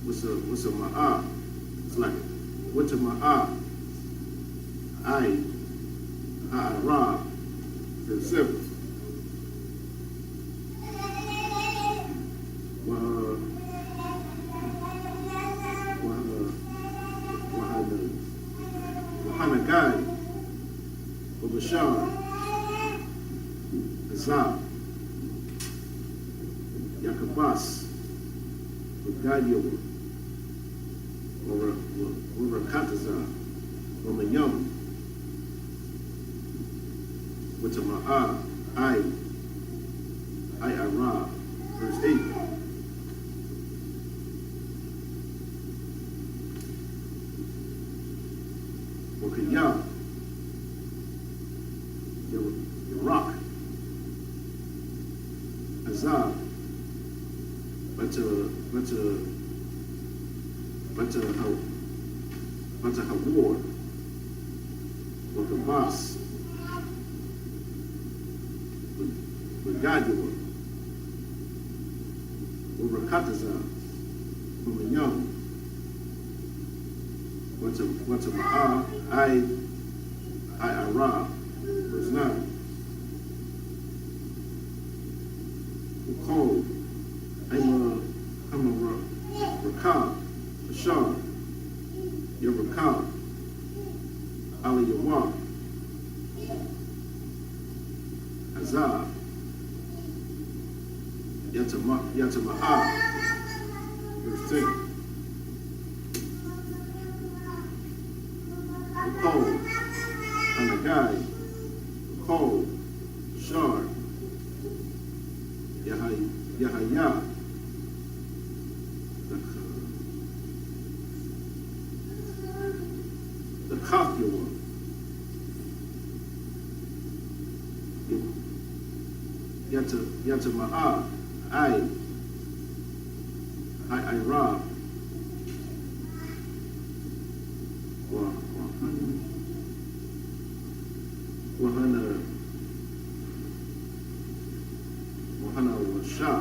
What's a ma'a? It's like, what's a ma'a? Ha'arab, verse 7. Wahanagai, Bashar, Azab, Yakabas, Begadiwa, Warakataza, Wamayam, Watama'a, Arab, verse 8. Wakaya, Iraq, Azab, Hawar, Wakabas, Begadiwa, Warakataza, Wamayam, Watama'a, Arab, verse 9. Ukol, Rakab, Bashar, Yarakab, Aliyawa, Azab, Yatama'a, verse 10. Ukol, Anagai, Ukol, Shar, Yahaya, the Kafyawa, Yatama'a, Irab, Wahana Washa,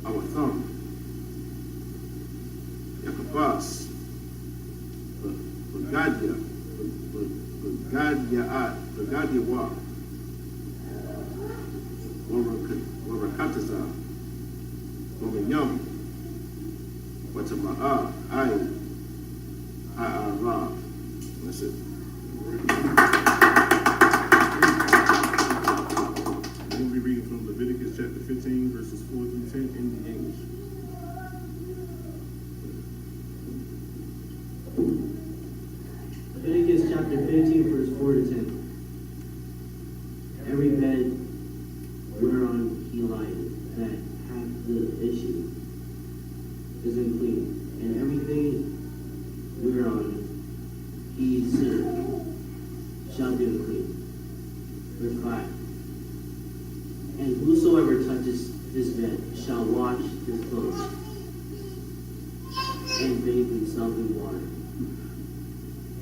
our thumb, Yakabas, Begadiwa, Warakataza, Wamayam, Watama'a, Arab. That's it. We'll be reading from Leviticus chapter 15, verses 4 through 10 in the English. Leviticus chapter 15, verse 4 to 10. Every bed whereon he lieth that hath the issue is unclean, and everything whereon he sitteth shall be unclean. Verse 5. And whosoever touches this bed shall wash his clothes and bathe himself in water,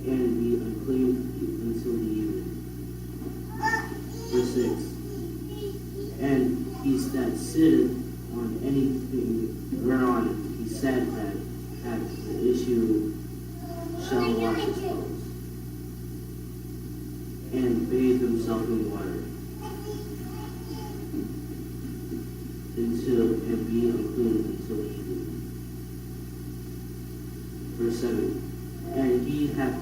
and be unclean until the evening. Verse 6. And he that sitteth on anything whereon he sat that hath the issue shall wash his clothes, and bathe himself in water, and be unclean until evening. Verse 7. And he that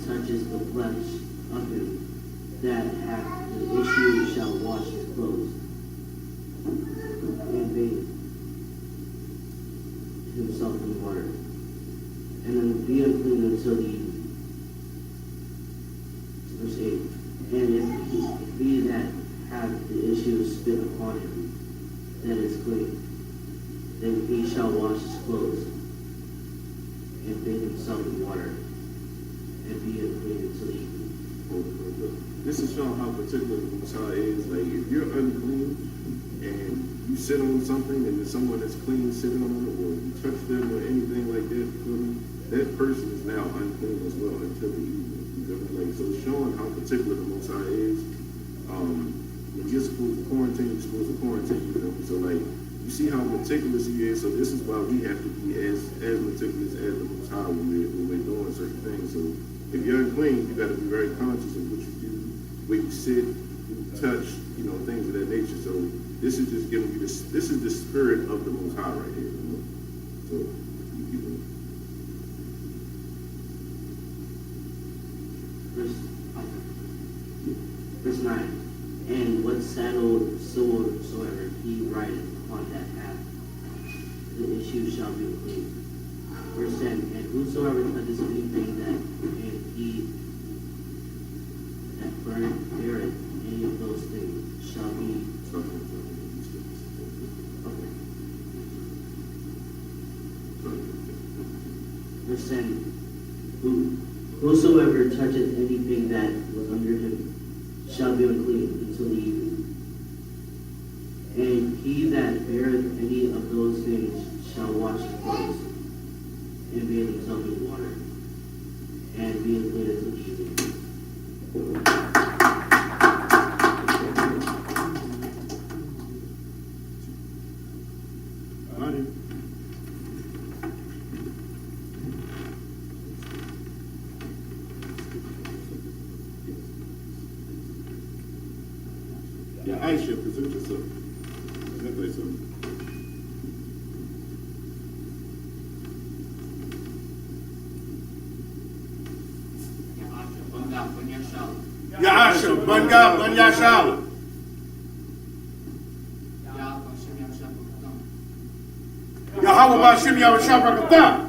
touches the flesh of him that hath the issue shall wash his clothes, and bathe himself in water, and then be unclean until the evening. Verse 8. And if he that hath the issue spit upon him that is clean, then he shall wash his clothes, and bathe himself in water, and be unclean until evening. This is showing how particular the Most High is. Like, if you're unclean and you sit on something and there's someone that's clean sitting on it, or you touch them or anything like that, that person is now unclean as well until the evening. You know? Like, so it's showing how particular the Most High is. When you're supposed to quarantine, you're supposed to quarantine. You know? So like, you see how meticulous he is. So this is why we have to be as meticulous as the Most High when we're doing certain things. So if you're unclean, you got to be very conscious of what you do, where you sit, touch, things of that nature. So this is just giving you this is the spirit of the Most High right here. So Verse 9. And what saddle soever he rideth upon that path, the issue shall be clean. Verse 10. And whosoever touches anything and he that beareth any of those things shall be Verse 10. Whosoever toucheth anything that was under him shall be unclean until the evening. And he that beareth any of those things shall wash his clothes, and bathe himself in water, and be unclean until the evening. Yeah, Aisha, present yourself. That way, so. Yahasha, Bangab, Banyashala. Yahweh Bashim Yahushua Barakatah.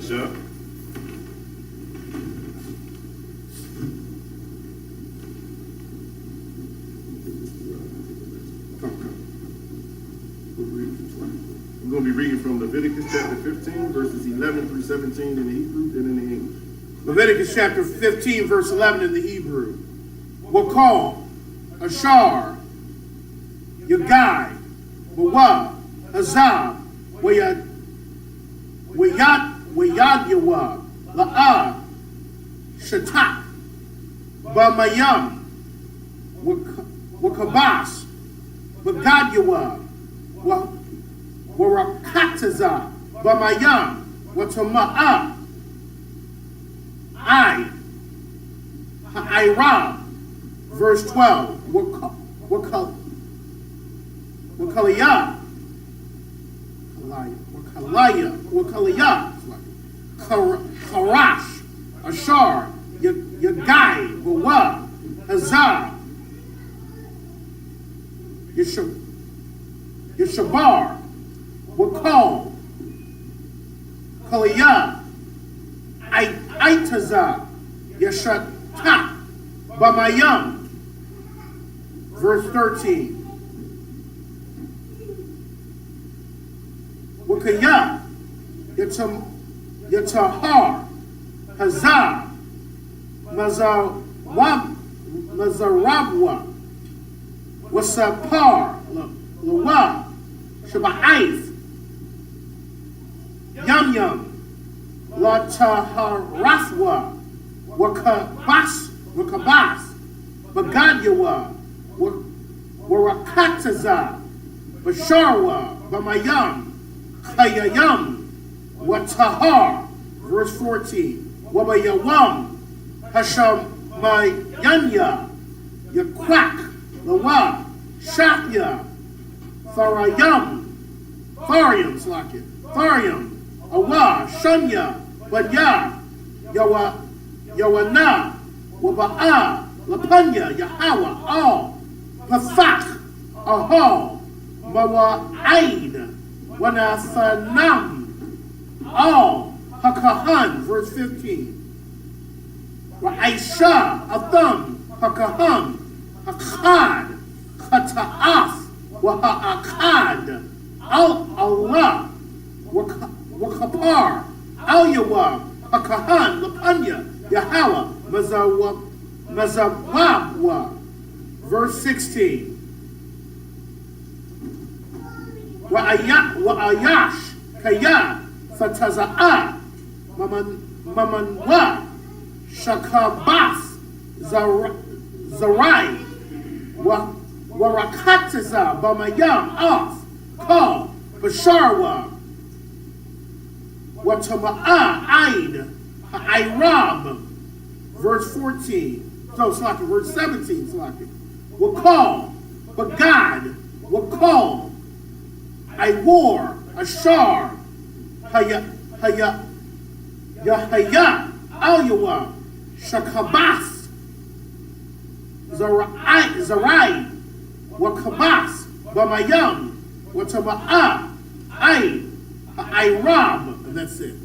Sure. We're going to be reading from Leviticus chapter 15, verses 11 through 17 in the Hebrew and in the English. Leviticus chapter 15, verse 11 in the Hebrew. Wakal, Ashar, Yagai, Wawa, Azab, Wayad Yawa, La'ah, Shatak, Bamayam, Wakabas, Bagad Yawa, Warakataza, Bamayam, Watama'a, Ha'irab, verse 12, Wakaliyah, Harash, Ashar, Yagai, Wawa, Hazab, Yeshabar, Wakal, Kaliyah, Aitaza, Yeshatak, Bamayam, verse 13. Wakayah, Yatahar, Hazar, Mazarabwa, Wasapar, Lawa, Shaba'if, Yum Yum, La Taharathwa, Wakabas, Bagadyawa, Warakataza, Basharwa, Bamayam, Chayayam, Watahar, verse 14, Wabayawam, Hashamayanya, Yakwak, Lawa, Shakya, Farayam, Tharium, Awa, Shunya, Banya, Yawana, Waba'a, Lapanya, Yahawa, All, Pathak, Ahal, Mawa'aid, Wanathanam, All, Hakahan, verse 15. Wa'aisha, Atham, Hakaham, Hakad, Hata'af, Waha'akad, Al-Allah, Wakapar, Al-Yawab, Hakahan, Lapanya, Yahawa, Mazawabwa, verse 16. Wa'ayash, Kaya, Fataza'a, Mamanwa, Shakabas, Zarai, Warakataza, Bamayam, Off, Kal, Basharwa, Watama'a, Aid, Ha'irab, verse 14. So, Slaki, verse 17, Slaki. Wakal, Bagad, Wakal, Iwar, Ashar, Yahaya, Al-Yawa, Shakabas, Zarai, Wakabas, Bamayam, Watama'a, Aid, Irab, and that's it.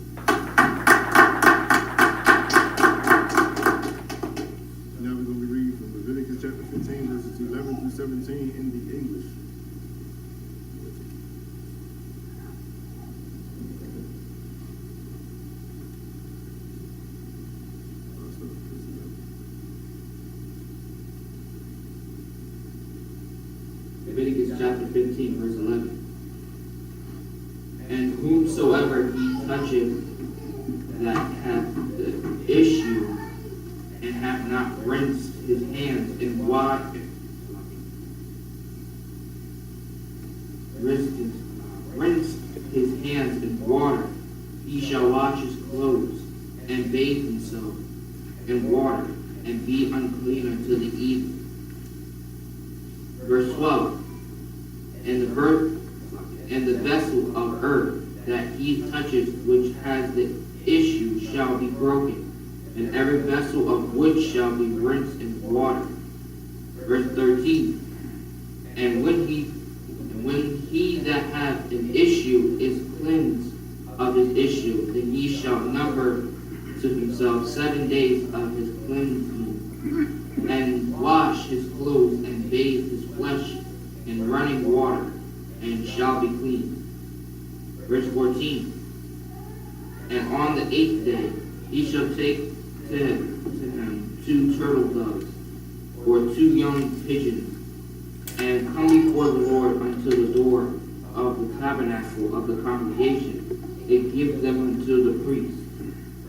Now we're going to be reading from Leviticus chapter 15, verses 11 through 17 in the English. Leviticus chapter 15, verse 11. And whomsoever he toucheth that hath the issue, and hath not rinsed his hands in water, rinsed his hands in water, he shall wash his clothes, and bathe himself in water, and be unclean until the evening. Verse 12. And the vessel of earth that he touches which has the issue shall be broken, and every vessel of wood shall be rinsed in water. Verse 13. And when he that hath an issue is cleansed of his issue, then he shall number to himself 7 days of his cleansing, and wash his clothes, and bathe his flesh in running water, and shall be clean. Verse 14. And on the 8th day he shall take to him 2 turtle doves, or 2 young pigeons, and come before the Lord unto the door of the tabernacle of the congregation, and give them unto the priest.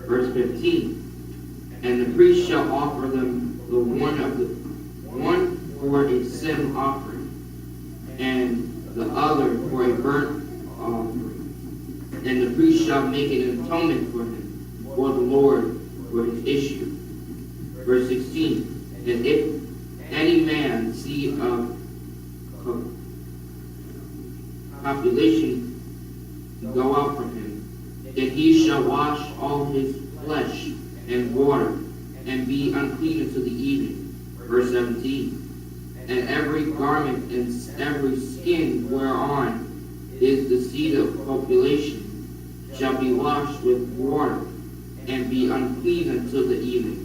Verse 15. And the priest shall offer them the one for a sin offering, and the other for a burnt offering. And the priest shall make an atonement for him, for the Lord, for his issue. Verse 16. And if any man see a population go out from him, then he shall wash all his flesh and water, and be unclean until the evening. Verse 17. And every garment and every skin whereon is the seed of population shall be washed with water, and be unclean until the evening.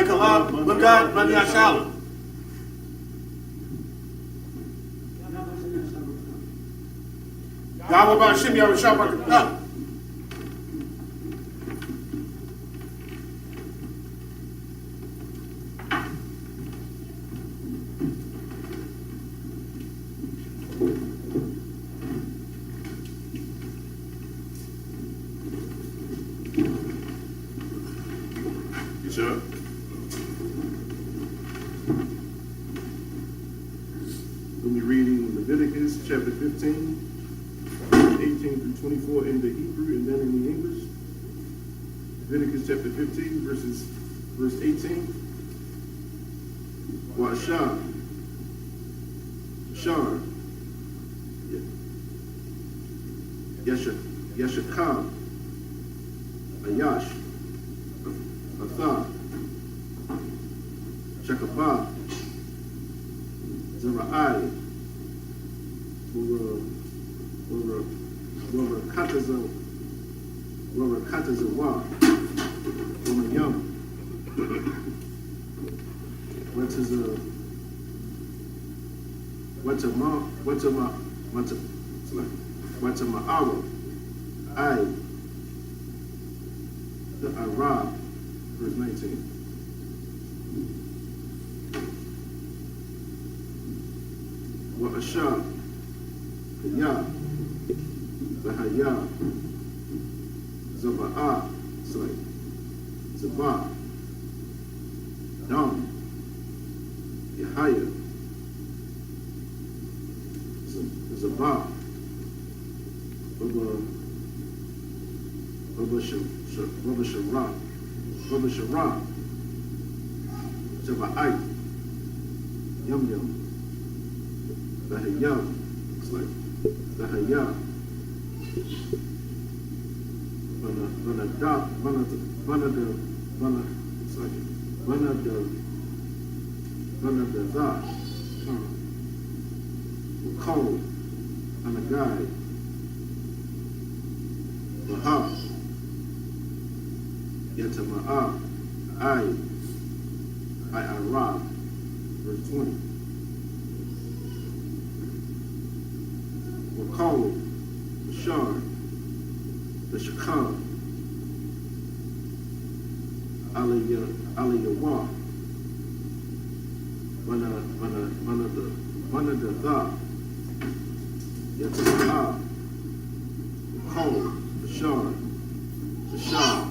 Maya Kalab, Bunda, Banya Shala. Yahweh Bashim, Yahweh Shabbat. Yes, sir. We'll be reading Leviticus chapter 15, 18 through 24 in the Hebrew and then in the English. Leviticus chapter 15, verse 18. Washar, Shar, Yashakab, Ayash, Athah, Shakabah, Zerai, Katazawa, Womayam, Watama'awa, I, the Arab, verse 19. Wa'ashah, Yah, the Hayah, Zaba'ah, Zabah, Dam, Yahaya, Zabah, Baba Sharah, Zaba'ai, Yum, the Hayah, it's like the Hayah, Call on a guy, Bahab, Yatama'ah, I Arab, verse 20. Call the Shar, the Shakar, Aliyah, one of the Tha, Yatama'ah, Call the Shar, the Shah,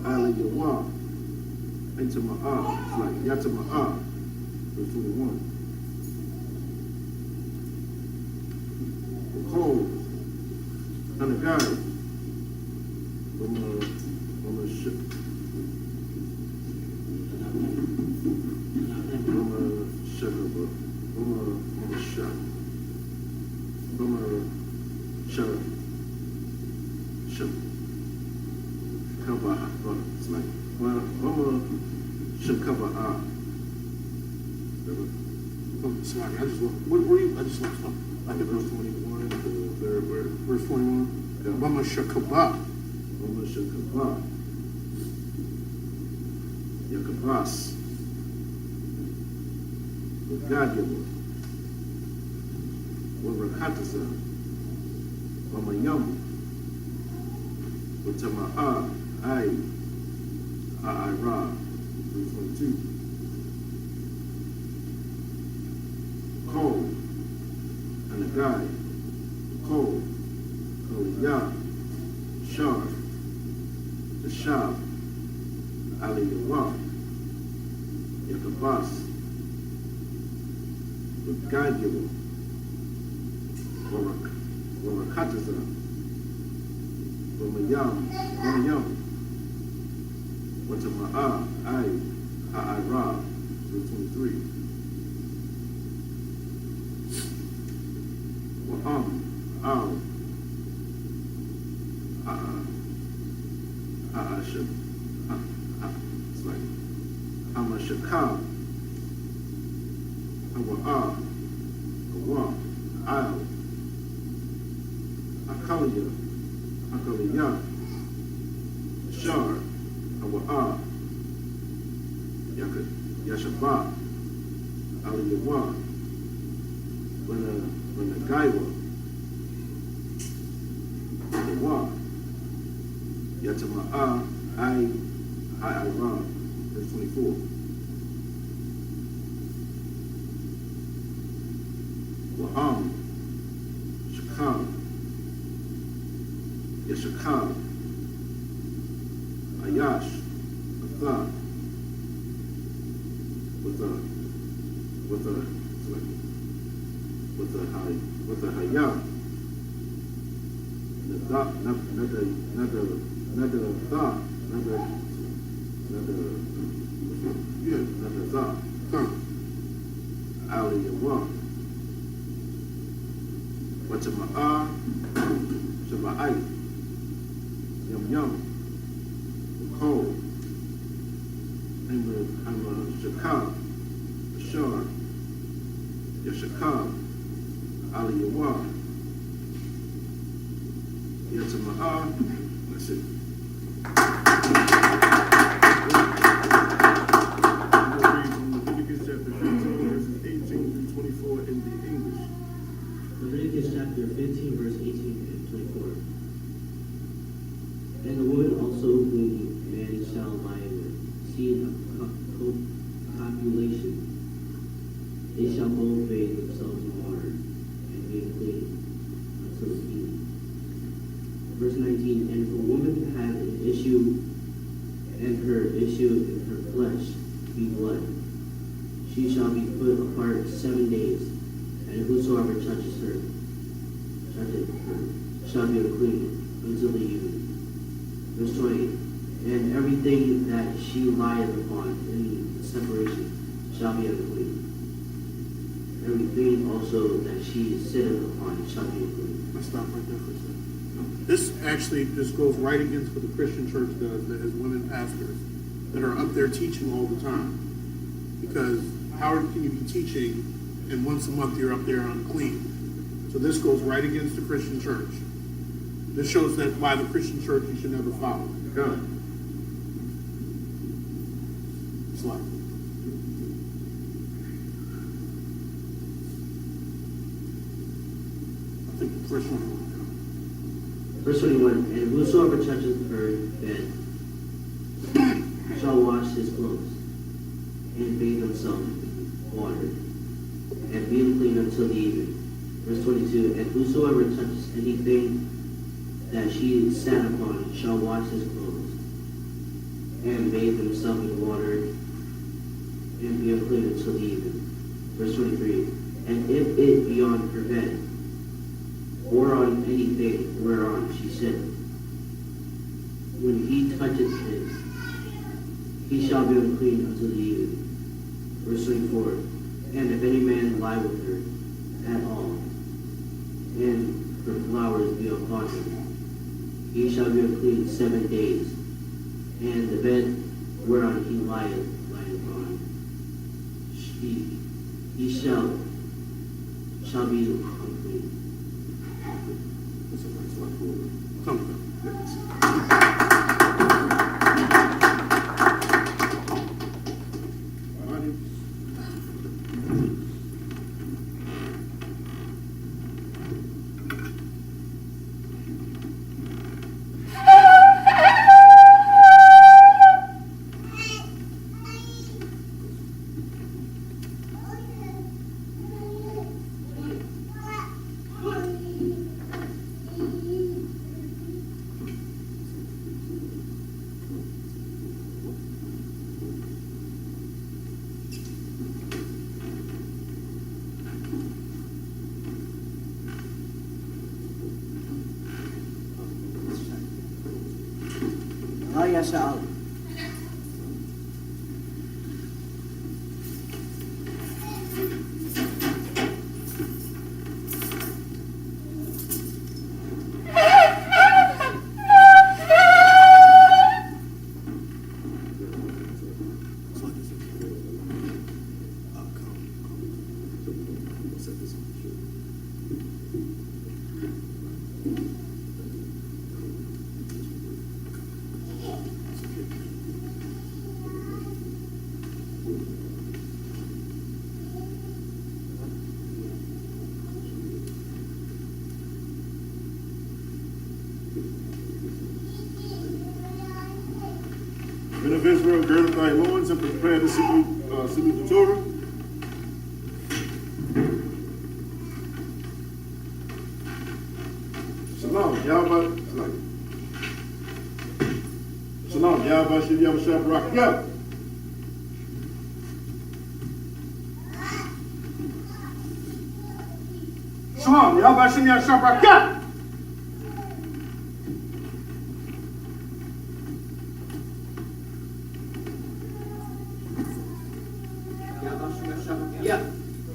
Aliyah, Yatama'ah, it's like Yatama'ah, verse 21. Call on a guy from a ship. It's like, well, should cover up. Sorry, I just looked. Where were you? I just looked up. Like the verse 21, the third word. Verse 21. Yeah. Mama Shakabah. Mama Shakabah. Yakabas. Gadyawa. Warakatasa. Mama Yam. Watama'a. Ra. Verse 22. Call and a guy, Call Yah, Shar, the Shab, Aliyah, Yakabas, with Gadyawa, Warakataza, Wamayam, Watama'a, Ra, verse 23. It's like I'm a shakab, Awa, Akaliya, Shar, Awa, Yashabah, Ali Yawa, Gaiwa, Yawa, Yatama'a, I Ra, verse 24. Wa'am, Shakal, Yashakal, Ayash, Atha, with a Hayah, Ali Yawa, Watama'a, Shaba'ai, Yum, Cold, I'm a Shakal, Ashar, Yashakal, Ali Yawa, Yatama'a, that's it. I'm going to read from Leviticus chapter 15, verses 18 through 24 in the English. Leviticus chapter 15, verse 18 and 24. And the woman also whom man shall lie with, seeing a copulation, they shall both bathe themselves in water and be clean until the evening. Verse 19, and if a woman have an issue, and her issue in her flesh be blood, she shall be put apart 7 days, and whosoever touches her shall be unclean until the evening. Verse 20, and everything that she lieth upon in the separation shall be unclean. Everything also that she sitteth upon shall be unclean. Let's stop right there for a second. This goes right against what the Christian church does, that has women pastors that are up there teaching all the time. Because how can you be teaching and once a month you're up there unclean? So this goes right against the Christian church. This shows that why the Christian church you should never follow. God. Slide. I think the first one. Verse 21, and whosoever toucheth her bed shall wash his clothes, and bathe himself in water, and be clean until the evening. Verse 22, and whosoever touches anything that she sat upon shall wash his clothes, and bathe himself in water, and be unclean until the evening. Verse 23, and if it be on her bed, or on anything whereon she sitteth, when he toucheth it, he shall be unclean until the evening. Verse 24, and if any man lie with her at all, and her flowers be upon him, he shall be unclean 7 days, and the bed whereon he lieth upon, he shall be unclean. لا يشاء. Men of Israel, gird up thy loins and prepare to salute the Torah. Shalom, Yahweh. Shalom, Yahweh, Shem Yahweh, Barak. Yo. Shalom, Yahweh Shem Yahweh Barak.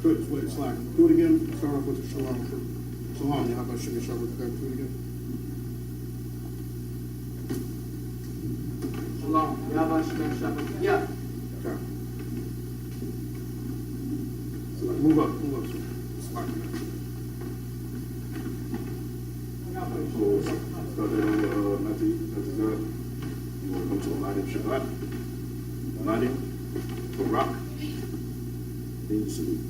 Good, wait, slack. Do it again. Start off with the shalom. Shalom, Yahweh Shem Yahweh Barak. Do it again. Shalom. Yahweh Shem Shabbat. Yeah. Okay. So like, move up. Slack. So, start there on Nati Zad. You want to come to Eladim Shabbat. Eladim, Barak. Then you salute.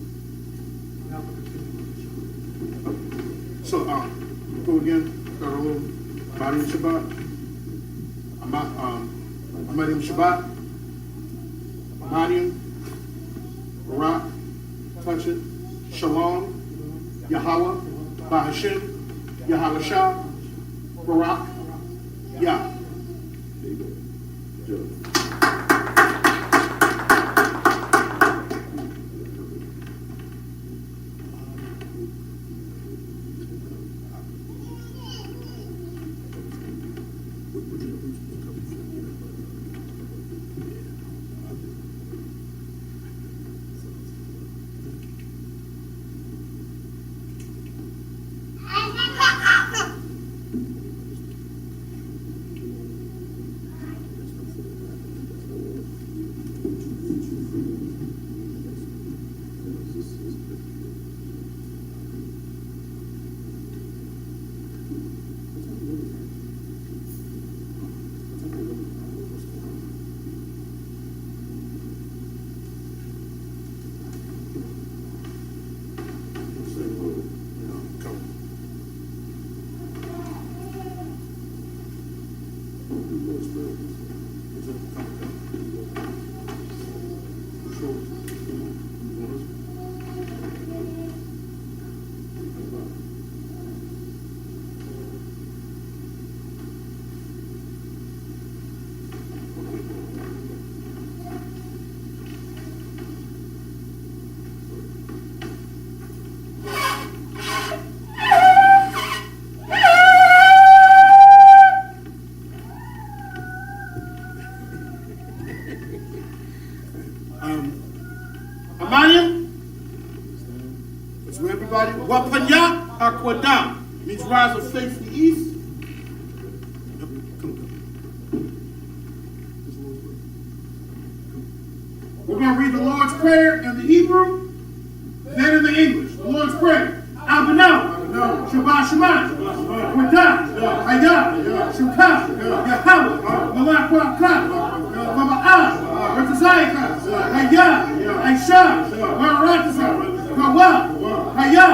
So, go again. Start a little. Eladim Shabbat. Eladim Shabbat. Eladim. Barak. Touch it. Shalom. Yahweh. Bahashem. Yahweh Shah. Barak. Yah. There you go. Good job. Wapanya Akwadam means rise of faith from the east. We're going to read the Lord's Prayer in the Hebrew, then in the English. The Lord's Prayer. Abinah, Shabbat Shema, Wadah, Hayah, Shukah, Yahweh, Malakwakah, Maba'ah, Ratazayakah, Hayah, Aisha, Maratazah, Kawah, Hayah,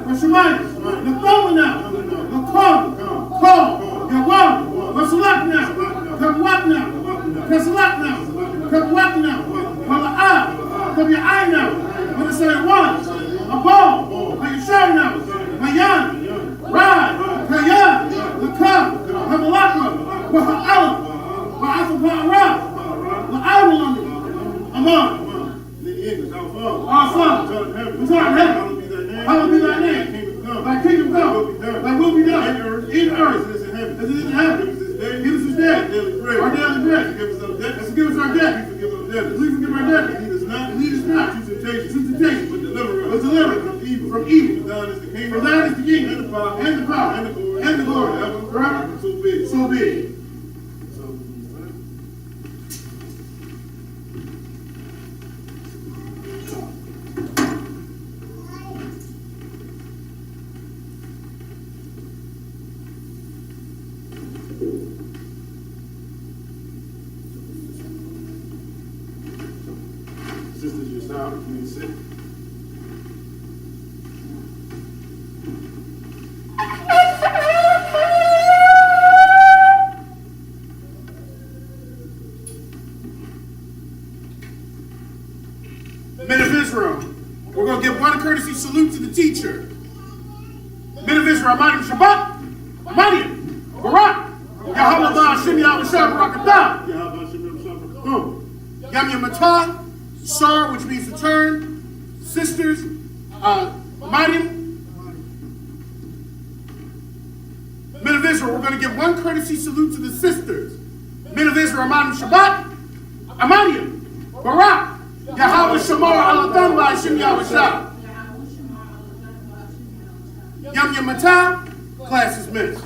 Rashamayah, Nathomana, Nakom, Kol, Yawam, Rasalakna, Kabwatna, Kasalakna, Kabwatna, Mala'ah, Kabi'ayna, Manasaywan, Abol, Ayashayna, Mayan, Rad, Kaya, Lakab, Hamalakma, Waha'alam, Wa'athapa'ara, La'awalami, Aman. Our Father, who's art in heaven, hallowed be thy name. Thy kingdom come, thy will be done, in earth as it is in heaven. Give us this day our daily bread. Let's forgive us our debt. We forgive our debt. Lead us not to temptation, but deliver us from evil. For thine is the kingdom, and the power, and the glory, forever. So be it. Sisters, you're sorry. Please sit. Men of Israel, we're going to give one courtesy salute to the teacher. Men of Israel, Amadim Shabbat, Amadim, Barak, Yahweh Hashem Yahweh Shem Barakatah, Yam Yam Matah, Sar, which means to turn, sisters, Amadim. Men of Israel, we're going to give one courtesy salute to the sisters. Men of Israel, Amadim Shabbat, Amadim, Barak, Yahweh Shamar Alatam Hashem Yahweh Shah. Yam Yam Matah, class is missed.